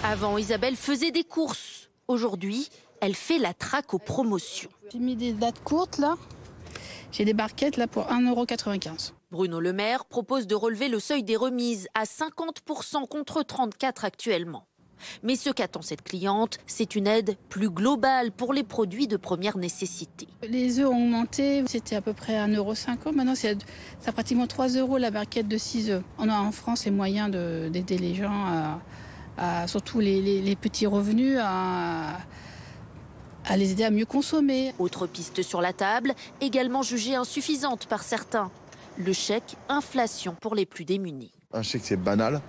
Avant, Isabelle faisait des courses. Aujourd'hui, elle fait la traque aux promotions. J'ai mis des dates courtes là. J'ai des barquettes là pour 1,95 €. Bruno Le Maire propose de relever le seuil des remises à 50% contre 34% actuellement. Mais ce qu'attend cette cliente, c'est une aide plus globale pour les produits de première nécessité. Les œufs ont augmenté, c'était à peu près 1,50 €. Maintenant, c'est pratiquement 3 € la barquette de 6 œufs. On a en France les moyens d'aider les gens, surtout les petits revenus, à les aider à mieux consommer. Autre piste sur la table, également jugée insuffisante par certains. Le chèque inflation pour les plus démunis. Un chèque, c'est banal.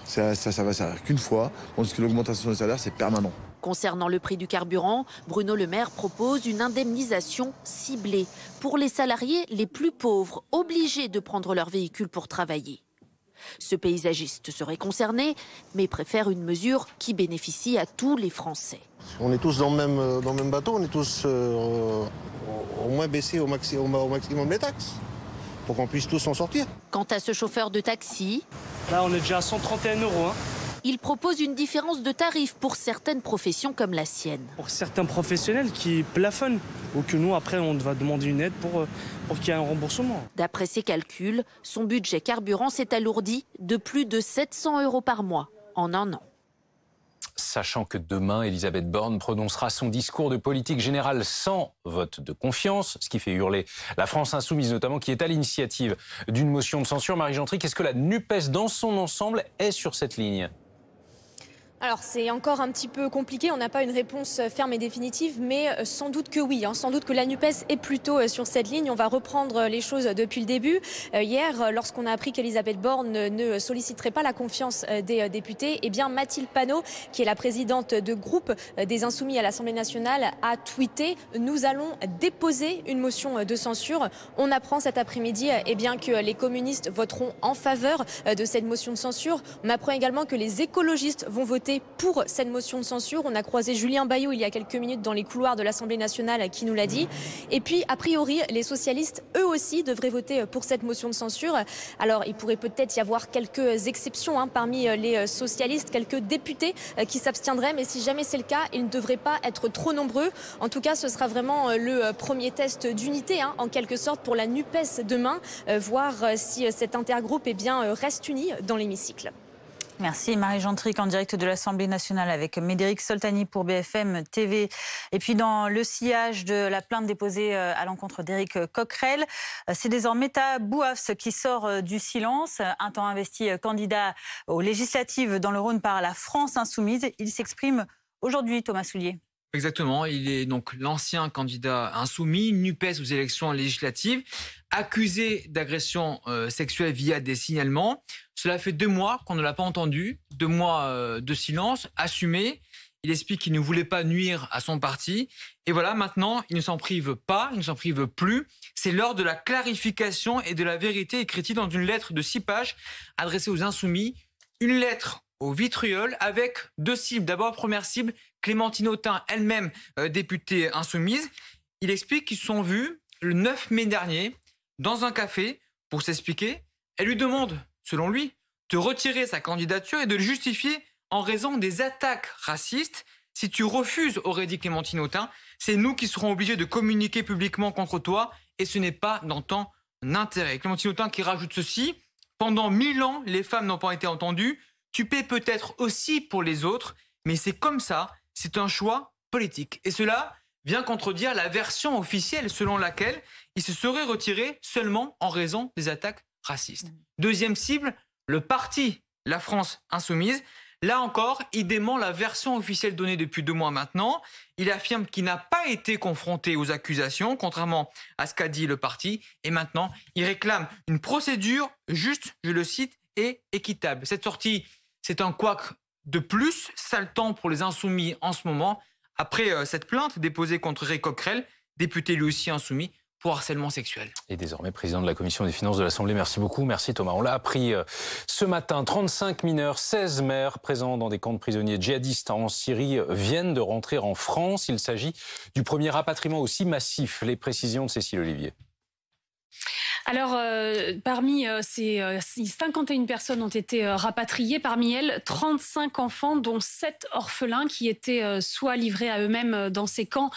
Ça va servir qu'une fois, tandis que l'augmentation des salaires, c'est permanent. Concernant le prix du carburant, Bruno Le Maire propose une indemnisation ciblée pour les salariés les plus pauvres, obligés de prendre leur véhicule pour travailler. Ce paysagiste serait concerné, mais préfère une mesure qui bénéficie à tous les Français. On est tous dans le même bateau, on est tous au moins baissés au maximum les taxes, pour qu'on puisse tous s'en sortir. Quant à ce chauffeur de taxi... Là, on est déjà à 131 €. Il propose une différence de tarif pour certaines professions comme la sienne. Pour certains professionnels qui plafonnent, ou que nous, après, on va demander une aide pour qu'il y ait un remboursement. D'après ses calculs, son budget carburant s'est alourdi de plus de 700 € par mois en un an. Sachant que demain, Elisabeth Borne prononcera son discours de politique générale sans vote de confiance, ce qui fait hurler la France insoumise notamment, qui est à l'initiative d'une motion de censure. Marie Gentric, est-ce que la NUPES dans son ensemble est sur cette ligne ? Alors c'est encore un petit peu compliqué, on n'a pas une réponse ferme et définitive, mais sans doute que oui, sans doute que la NUPES est plutôt sur cette ligne. On va reprendre les choses depuis le début. Hier, lorsqu'on a appris qu'Elisabeth Borne ne solliciterait pas la confiance des députés, eh bien Mathilde Panot, qui est la présidente de groupe des Insoumis à l'Assemblée nationale, a tweeté « Nous allons déposer une motion de censure ». On apprend cet après-midi eh bien, que les communistes voteront en faveur de cette motion de censure. On apprend également que les écologistes vont voter pour cette motion de censure. On a croisé Julien Bayou il y a quelques minutes dans les couloirs de l'Assemblée nationale qui nous l'a dit. Et puis, a priori, les socialistes, eux aussi, devraient voter pour cette motion de censure. Alors, il pourrait peut-être y avoir quelques exceptions parmi les socialistes, quelques députés qui s'abstiendraient, mais si jamais c'est le cas, ils ne devraient pas être trop nombreux. En tout cas, ce sera vraiment le premier test d'unité, en quelque sorte, pour la NUPES demain, voir si cet intergroupe reste uni dans l'hémicycle. Merci Marie Gentric en direct de l'Assemblée nationale avec Médéric Soltani pour BFM TV. Et puis dans le sillage de la plainte déposée à l'encontre d'Éric Coquerel, c'est désormais Meta Bouafs qui sort du silence. Un temps investi candidat aux législatives dans le Rhône par la France insoumise. Il s'exprime aujourd'hui, Thomas Soulier. Exactement, il est donc l'ancien candidat insoumis, NUPES aux élections législatives, accusé d'agression sexuelle via des signalements. Cela fait 2 mois qu'on ne l'a pas entendu, 2 mois de silence, assumé. Il explique qu'il ne voulait pas nuire à son parti. Et voilà, maintenant, il ne s'en prive pas, il ne s'en prive plus. C'est l'heure de la clarification et de la vérité, écrit-il dans une lettre de 6 pages adressée aux insoumis. Une lettre au vitriol avec 2 cibles. D'abord, première cible, Clémentine Autain, elle-même députée insoumise. Il explique qu'ils se sont vus le 9 mai dernier dans un café pour s'expliquer. Elle lui demande, selon lui, de retirer sa candidature et de le justifier en raison des attaques racistes. Si tu refuses, aurait dit Clémentine Autain, c'est nous qui serons obligés de communiquer publiquement contre toi et ce n'est pas dans ton intérêt. Clémentine Autain qui rajoute ceci, pendant 1000 ans, les femmes n'ont pas été entendues. Tu paies peut-être aussi pour les autres, mais c'est comme ça, c'est un choix politique. Et cela vient contredire la version officielle selon laquelle il se serait retiré seulement en raison des attaques racistes. Deuxième cible, le parti La France Insoumise. Là encore, il dément la version officielle donnée depuis 2 mois maintenant. Il affirme qu'il n'a pas été confronté aux accusations, contrairement à ce qu'a dit le parti. Et maintenant, il réclame une procédure juste, je le cite, et équitable. Cette sortie, c'est un couac de plus, sale temps pour les insoumis en ce moment, après cette plainte déposée contre Éric Coquerel, député lui aussi insoumis, pour harcèlement sexuel. Et désormais président de la Commission des finances de l'Assemblée. Merci beaucoup, merci Thomas. On l'a appris ce matin, 35 mineurs, 16 mères présents dans des camps de prisonniers djihadistes en Syrie viennent de rentrer en France. Il s'agit du premier rapatriement aussi massif. Les précisions de Cécile Olivier. Alors, parmi ces 51 personnes ont été rapatriées. Parmi elles, 35 enfants, dont 7 orphelins qui étaient soit livrés à eux-mêmes dans ces camps,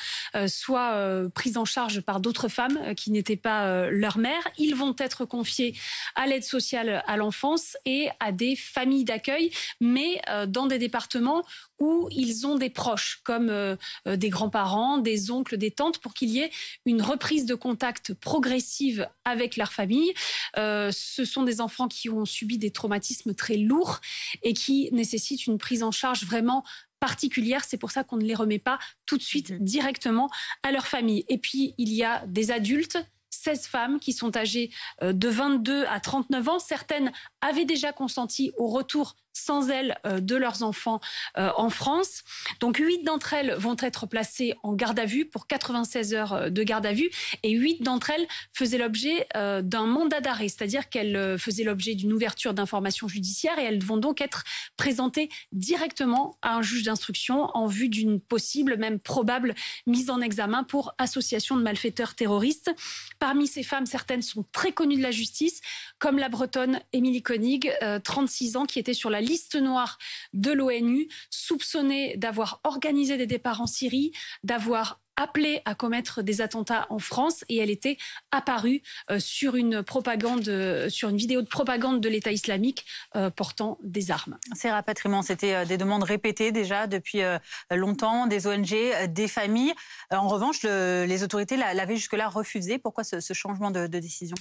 soit pris en charge par d'autres femmes qui n'étaient pas leur mère. Ils vont être confiés à l'aide sociale à l'enfance et à des familles d'accueil, mais dans des départements où ils ont des proches, comme des grands-parents, des oncles, des tantes, pour qu'il y ait une reprise de contact progressive avec leur famille. Ce sont des enfants qui ont subi des traumatismes très lourds et qui nécessitent une prise en charge vraiment particulière. C'est pour ça qu'on ne les remet pas tout de suite directement à leur famille. Et puis, il y a des adultes, 16 femmes qui sont âgées de 22 à 39 ans. Certaines avaient déjà consenti au retour sans elles de leurs enfants en France. Donc 8 d'entre elles vont être placées en garde à vue pour 96 heures de garde à vue et 8 d'entre elles faisaient l'objet d'un mandat d'arrêt, c'est-à-dire qu'elles faisaient l'objet d'une ouverture d'information judiciaire et elles vont donc être présentées directement à un juge d'instruction en vue d'une possible, même probable, mise en examen pour association de malfaiteurs terroristes. Parmi ces femmes, certaines sont très connues de la justice, comme la Bretonne Émilie Koenig, 36 ans, qui était sur la liste noire de l'ONU, soupçonnée d'avoir organisé des départs en Syrie, d'avoir appelé à commettre des attentats en France, et elle était apparue sur une vidéo de propagande de l'État islamique portant des armes. Ces rapatriements, c'était des demandes répétées déjà depuis longtemps, des ONG, des familles. En revanche, les autorités l'avaient jusque-là refusé. Pourquoi ce changement de décision ?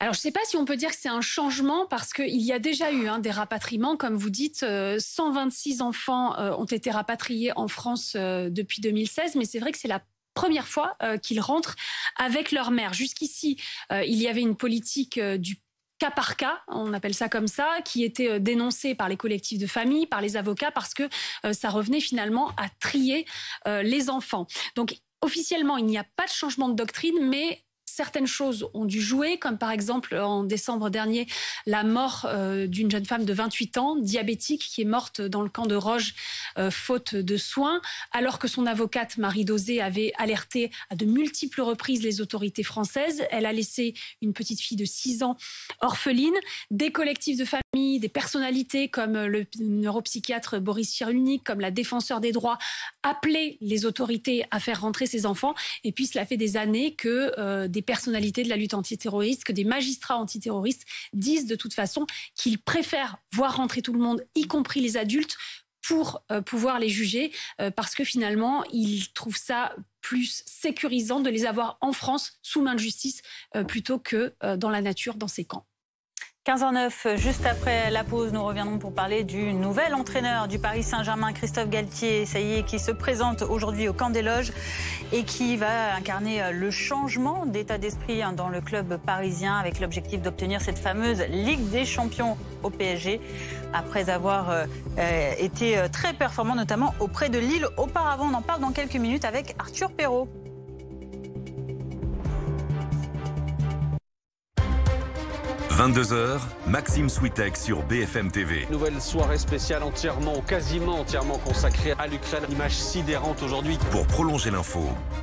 Alors, je ne sais pas si on peut dire que c'est un changement parce qu'il y a déjà eu des rapatriements. Comme vous dites, 126 enfants ont été rapatriés en France depuis 2016, mais c'est vrai que c'est la première fois qu'ils rentrent avec leur mère. Jusqu'ici, il y avait une politique du cas par cas, on appelle ça comme ça, qui était dénoncée par les collectifs de famille, par les avocats, parce que ça revenait finalement à trier les enfants. Donc, officiellement, il n'y a pas de changement de doctrine, mais certaines choses ont dû jouer, comme par exemple en décembre dernier, la mort d'une jeune femme de 28 ans, diabétique, qui est morte dans le camp de Roge faute de soins, alors que son avocate Marie Dosé avait alerté à de multiples reprises les autorités françaises. Elle a laissé une petite fille de 6 ans orpheline. Des collectifs de famille, des personnalités comme le neuropsychiatre Boris Cyrulnik, comme la défenseur des droits, appelaient les autorités à faire rentrer ces enfants. Et puis cela fait des années que des personnalités de la lutte antiterroriste, que des magistrats antiterroristes disent de toute façon qu'ils préfèrent voir rentrer tout le monde, y compris les adultes, pour pouvoir les juger, parce que finalement, ils trouvent ça plus sécurisant de les avoir en France sous main de justice plutôt que dans la nature, dans ces camps. 15h09, juste après la pause, nous reviendrons pour parler du nouvel entraîneur du Paris Saint-Germain, Christophe Galtier, ça y est, qui se présente aujourd'hui au Camp des Loges et qui va incarner le changement d'état d'esprit dans le club parisien avec l'objectif d'obtenir cette fameuse Ligue des Champions au PSG après avoir été très performant, notamment auprès de Lille auparavant. On en parle dans quelques minutes avec Arthur Perrault. 22h, Maxime Switek sur BFM TV. Nouvelle soirée spéciale quasiment entièrement consacrée à l'Ukraine. Image sidérante aujourd'hui. Pour prolonger l'info,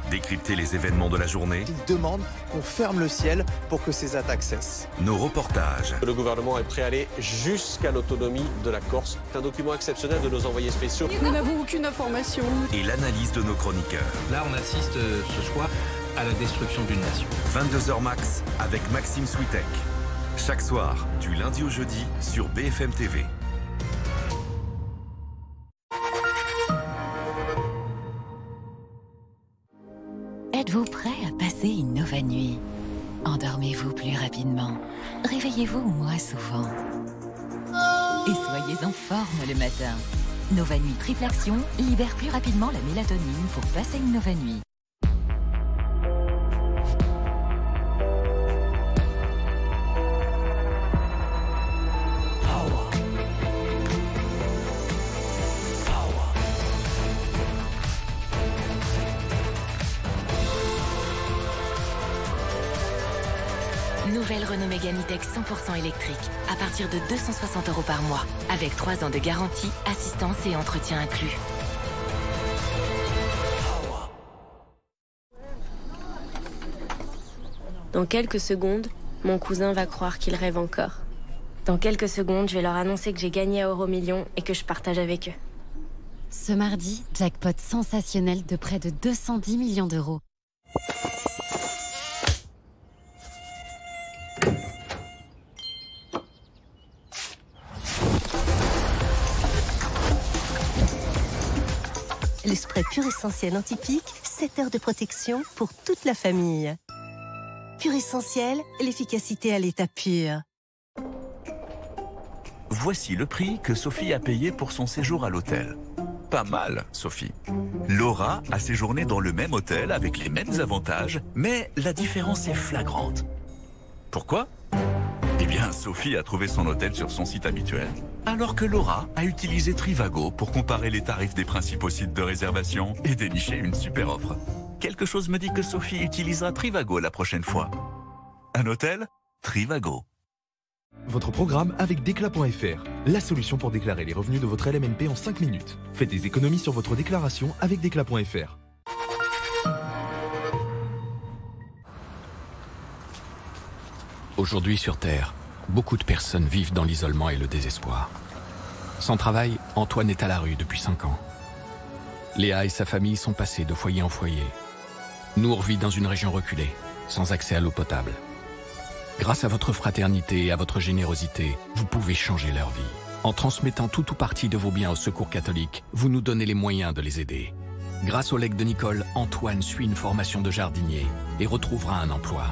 décrypter les événements de la journée. Il demande qu'on ferme le ciel pour que ces attaques cessent. Nos reportages. Le gouvernement est prêt à aller jusqu'à l'autonomie de la Corse. C'est un document exceptionnel de nos envoyés spéciaux. Nous n'avons aucune information. Et l'analyse de nos chroniqueurs. Là, on assiste ce soir à la destruction d'une nation. 22h max avec Maxime Switek. Chaque soir, du lundi au jeudi, sur BFM TV. Êtes-vous prêt à passer une Nova Nuit? Endormez-vous plus rapidement, réveillez-vous moins souvent. Et soyez en forme le matin. Nova Nuit Triple Action libère plus rapidement la mélatonine pour passer une Nova Nuit. Nouvelle Renault Mégane E-Tech 100% électrique, à partir de 260 € par mois, avec 3 ans de garantie, assistance et entretien inclus. Dans quelques secondes, mon cousin va croire qu'il rêve encore. Dans quelques secondes, je vais leur annoncer que j'ai gagné à Euromillions et que je partage avec eux. Ce mardi, jackpot sensationnel de près de 210 millions d'euros. Le spray Pur Essentiel anti-pique, 7 heures de protection pour toute la famille. Pur Essentiel, l'efficacité à l'état pur. Voici le prix que Sophie a payé pour son séjour à l'hôtel. Pas mal, Sophie. Laura a séjourné dans le même hôtel avec les mêmes avantages, mais la différence est flagrante. Pourquoi ? Eh bien, Sophie a trouvé son hôtel sur son site habituel, alors que Laura a utilisé Trivago pour comparer les tarifs des principaux sites de réservation et dénicher une super offre. Quelque chose me dit que Sophie utilisera Trivago la prochaine fois. Un hôtel ? Trivago. Votre programme avec Déclat.fr, la solution pour déclarer les revenus de votre LMNP en 5 minutes. Faites des économies sur votre déclaration avec Déclat.fr. Aujourd'hui sur Terre, beaucoup de personnes vivent dans l'isolement et le désespoir. Sans travail, Antoine est à la rue depuis 5 ans. Léa et sa famille sont passés de foyer en foyer. Nour vit dans une région reculée, sans accès à l'eau potable. Grâce à votre fraternité et à votre générosité, vous pouvez changer leur vie. En transmettant tout ou partie de vos biens au Secours catholique, vous nous donnez les moyens de les aider. Grâce au legs de Nicole, Antoine suit une formation de jardinier et retrouvera un emploi.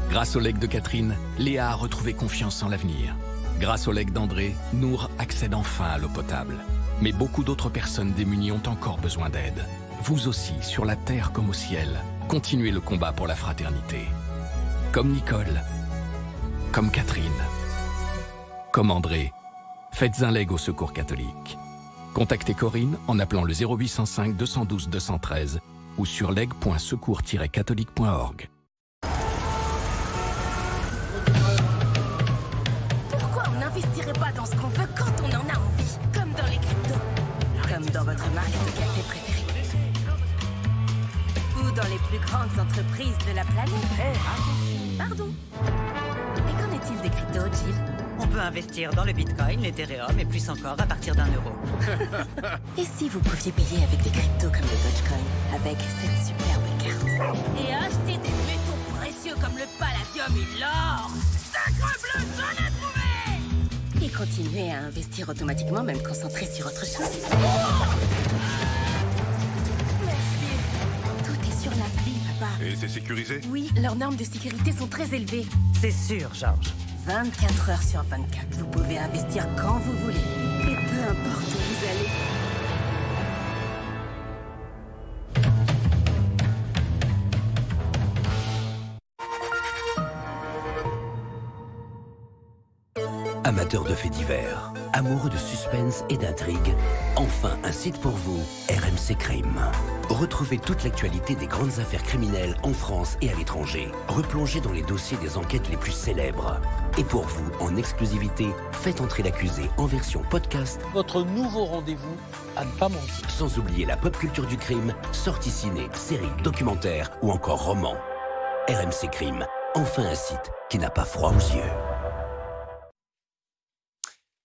Grâce au legs de Catherine, Léa a retrouvé confiance en l'avenir. Grâce au legs d'André, Nour accède enfin à l'eau potable. Mais beaucoup d'autres personnes démunies ont encore besoin d'aide. Vous aussi, sur la terre comme au ciel, continuez le combat pour la fraternité. Comme Nicole, comme Catherine, comme André, faites un leg au Secours catholique. Contactez Corinne en appelant le 0805 212 213 ou sur leg.secours-catholique.org. Pourquoi on n'investirait pas dans ce qu'on veut quand on en a envie? Comme dans les cryptos. Comme dans votre marque de café préférée. Ou dans les plus grandes entreprises de la planète. Pardon. Et qu'en est-il des cryptos, Jill? On peut investir dans le Bitcoin, l'Ethereum et plus encore à partir d'1 euro. Et si vous pouviez payer avec des cryptos comme le Dogecoin, avec cette superbe carte? Et acheter des métaux précieux comme le palladium et l'or? Sacrebleu, j'en ai trouvé! Et continuer à investir automatiquement, même concentré sur autre chose. Merci. Tout est sur l'appli, papa. Et c'est sécurisé? Oui, leurs normes de sécurité sont très élevées. C'est sûr, Georges. 24 heures sur 24. Vous pouvez investir quand vous voulez. Et peu importe où vous allez. Amateurs de faits divers, amoureux de suspense et d'intrigue, enfin un site pour vous, RMC Crime. Retrouvez toute l'actualité des grandes affaires criminelles en France et à l'étranger. Replongez dans les dossiers des enquêtes les plus célèbres. Et pour vous, en exclusivité, faites entrer l'accusé en version podcast. Votre nouveau rendez-vous à ne pas manquer. Sans oublier la pop culture du crime, sorties ciné, séries, documentaires ou encore romans. RMC Crime, enfin un site qui n'a pas froid aux yeux.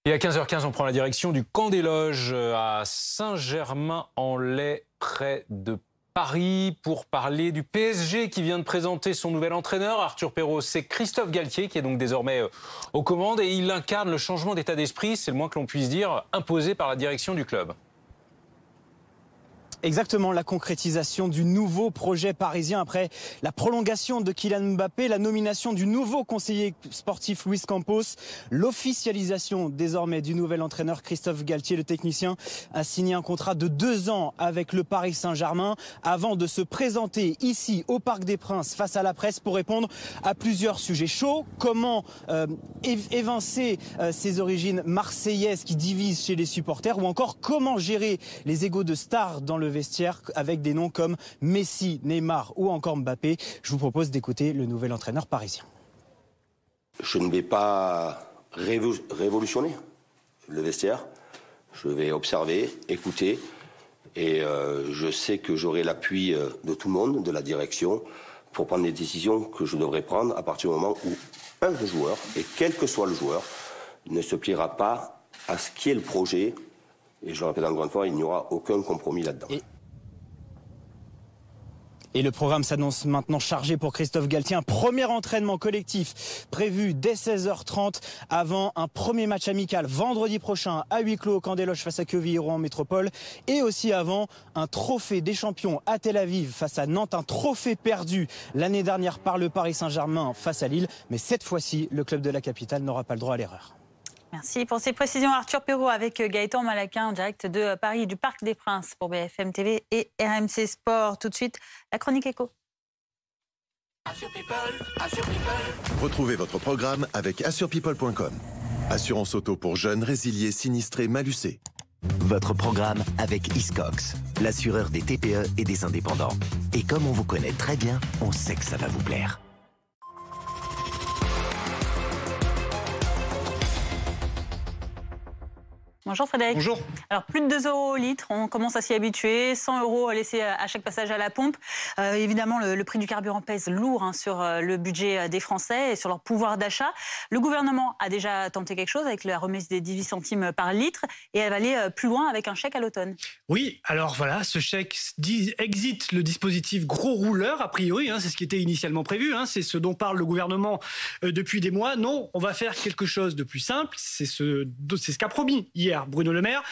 Et à 15h15, on prend la direction du Camp des Loges à Saint-Germain-en-Laye, près de Paris, pour parler du PSG qui vient de présenter son nouvel entraîneur. Arthur Perrault, c'est Christophe Galtier qui est donc désormais aux commandes et il incarne le changement d'état d'esprit, c'est le moins que l'on puisse dire, imposé par la direction du club. Exactement, la concrétisation du nouveau projet parisien après la prolongation de Kylian Mbappé, la nomination du nouveau conseiller sportif Luis Campos, l'officialisation désormais du nouvel entraîneur Christophe Galtier. Le technicien a signé un contrat de 2 ans avec le Paris Saint-Germain avant de se présenter ici au Parc des Princes face à la presse pour répondre à plusieurs sujets chauds. Comment évincer ses origines marseillaises qui divisent chez les supporters, ou encore comment gérer les égos de stars dans le vestiaire avec des noms comme Messi, Neymar ou encore Mbappé. Je vous propose d'écouter le nouvel entraîneur parisien. Je ne vais pas révolutionner le vestiaire. Je vais observer, écouter et je sais que j'aurai l'appui de tout le monde, de la direction, pour prendre les décisions que je devrais prendre à partir du moment où un joueur, et quel que soit le joueur, ne se pliera pas à ce qui est le projet. Et je le répète encore une fois, il n'y aura aucun compromis là-dedans. Et le programme s'annonce maintenant chargé pour Christophe Galtier. Un premier entraînement collectif prévu dès 16h30 avant un premier match amical vendredi prochain à huis clos au Camp des Loges face à Quevilly-Rouen en métropole. Et aussi avant un trophée des champions à Tel Aviv face à Nantes. Un trophée perdu l'année dernière par le Paris Saint-Germain face à Lille. Mais cette fois-ci, le club de la capitale n'aura pas le droit à l'erreur. Merci pour ces précisions, Arthur Perrault, avec Gaëtan Malaquin en direct de Paris, du Parc des Princes pour BFM TV et RMC Sport. Tout de suite, la chronique éco. Retrouvez votre programme avec assurepeople.com. Assurance auto pour jeunes, résiliés, sinistrés, malucés. Votre programme avec Hiscox, l'assureur des TPE et des indépendants. Et comme on vous connaît très bien, on sait que ça va vous plaire. Bonjour Frédéric. Bonjour. Alors plus de 2 € au litre, on commence à s'y habituer, 100 € laissés à chaque passage à la pompe. Évidemment, le prix du carburant pèse lourd sur le budget des Français et sur leur pouvoir d'achat. Le gouvernement a déjà tenté quelque chose avec la remise des 18 centimes par litre et elle va aller plus loin avec un chèque à l'automne. Oui, alors voilà, ce chèque exit le dispositif gros rouleur, a priori, c'est ce qui était initialement prévu, c'est ce dont parle le gouvernement depuis des mois. Non, on va faire quelque chose de plus simple, c'est ce qu'a promis hier Bruno Le Maire.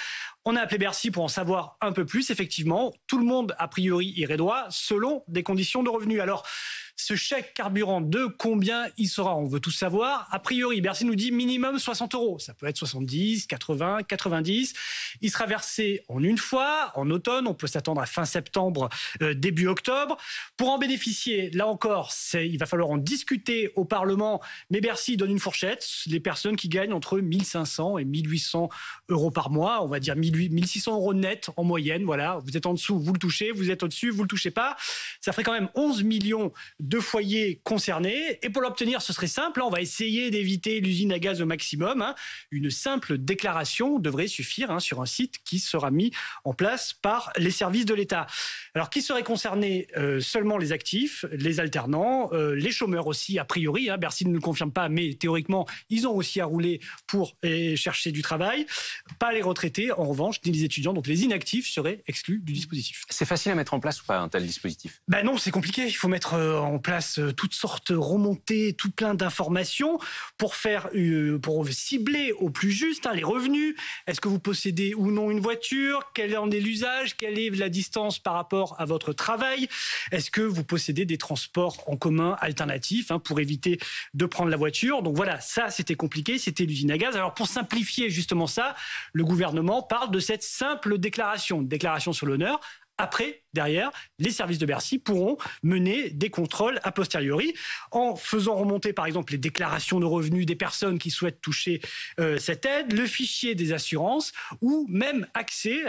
On a appelé Bercy pour en savoir un peu plus. Effectivement, tout le monde, a priori, irait droit selon des conditions de revenus. Alors, ce chèque carburant, de combien il sera? On veut tout savoir. A priori, Bercy nous dit minimum 60 €. Ça peut être 70, 80, 90. Il sera versé en une fois, en automne. On peut s'attendre à fin septembre, début octobre. Pour en bénéficier, là encore, il va falloir en discuter au Parlement. Mais Bercy donne une fourchette. Les personnes qui gagnent entre 1500 et 1800 € par mois, on va dire 1600 € net en moyenne. Voilà, vous êtes en dessous, vous le touchez. Vous êtes au-dessus, vous le touchez pas. Ça ferait quand même 11 millions de foyers concernés. Et pour l'obtenir, ce serait simple. On va essayer d'éviter l'usine à gaz au maximum. Une simple déclaration devrait suffire sur un site qui sera mis en place par les services de l'État. Alors, qui seraient concernés? Seulement les actifs, les alternants, les chômeurs aussi, a priori. Bercy ne le confirme pas, mais théoriquement, ils ont aussi à rouler pour chercher du travail. Pas les retraités, en revanche, ni les étudiants. Donc, les inactifs seraient exclus du dispositif. C'est facile à mettre en place ou pas un tel dispositif? Non, c'est compliqué. Il faut mettre en place toutes sortes remontées, tout plein d'informations pour cibler au plus juste les revenus. Est-ce que vous possédez ou non une voiture? Quel en est l'usage? Quelle est la distance par rapport à votre travail? Est-ce que vous possédez des transports en commun alternatifs pour éviter de prendre la voiture? Donc voilà, ça c'était compliqué, c'était l'usine à gaz. Alors pour simplifier justement ça, le gouvernement parle de cette simple déclaration, une déclaration sur l'honneur. Après, derrière, les services de Bercy pourront mener des contrôles a posteriori en faisant remonter, par exemple, les déclarations de revenus des personnes qui souhaitent toucher cette aide, le fichier des assurances ou même accès,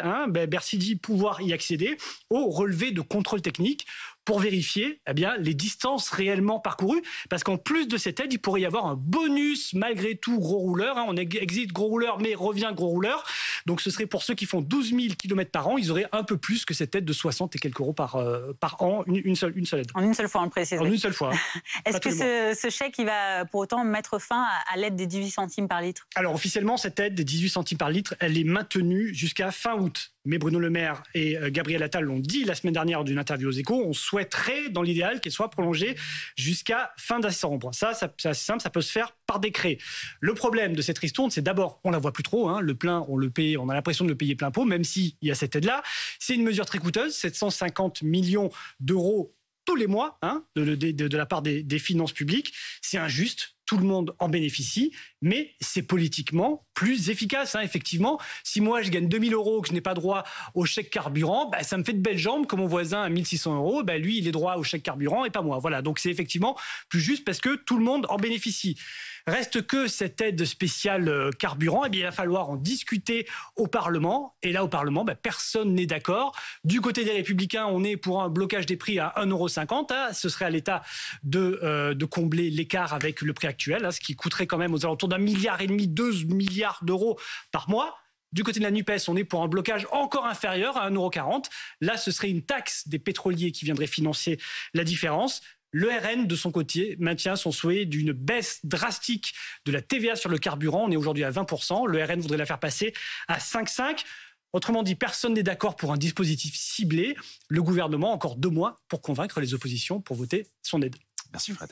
Bercy dit pouvoir y accéder, au relevé de contrôle technique pour vérifier les distances réellement parcourues. Parce qu'en plus de cette aide, il pourrait y avoir un bonus malgré tout gros rouleur. On exit gros rouleur, mais revient gros rouleur. Donc ce serait pour ceux qui font 12 000 km par an, ils auraient un peu plus que cette aide de 60 et quelques euros par an, une seule aide. En une seule fois, on le précise. En une seule fois. Est-ce que ce chèque il va pour autant mettre fin à l'aide des 18 centimes par litre? Alors officiellement, cette aide des 18 centimes par litre, elle est maintenue jusqu'à fin août. Mais Bruno Le Maire et Gabriel Attal l'ont dit la semaine dernière d'une interview aux Échos, on souhaiterait dans l'idéal qu'elle soit prolongée jusqu'à fin décembre. Ça c'est simple, ça peut se faire par décret. Le problème de cette ristourne, c'est d'abord, on la voit plus trop, le plein, on le paye, on a l'impression de le payer plein pot, même s'il y a cette aide-là. C'est une mesure très coûteuse, 750 millions d'euros tous les mois de la part des finances publiques. C'est injuste. Tout le monde en bénéficie, mais c'est politiquement plus efficace. Effectivement, si moi je gagne 2000 €, que je n'ai pas droit au chèque carburant, ça me fait de belles jambes que mon voisin à 1600 €, lui il est droit au chèque carburant et pas moi. Voilà, donc c'est effectivement plus juste parce que tout le monde en bénéficie. Reste que cette aide spéciale carburant, il va falloir en discuter au Parlement. Et là, au Parlement, personne n'est d'accord. Du côté des Républicains, on est pour un blocage des prix à 1,50 €. Ce serait à l'État de combler l'écart avec le prix actuel, ce qui coûterait quand même aux alentours d'1,5 milliard, 2 milliards d'euros par mois. Du côté de la NUPES, on est pour un blocage encore inférieur à 1,40 €. Là, ce serait une taxe des pétroliers qui viendrait financer la différence. Le RN, de son côté, maintient son souhait d'une baisse drastique de la TVA sur le carburant. On est aujourd'hui à 20%. Le RN voudrait la faire passer à 5,5%. Autrement dit, personne n'est d'accord pour un dispositif ciblé. Le gouvernement a encore 2 mois pour convaincre les oppositions pour voter son aide. Merci Fred.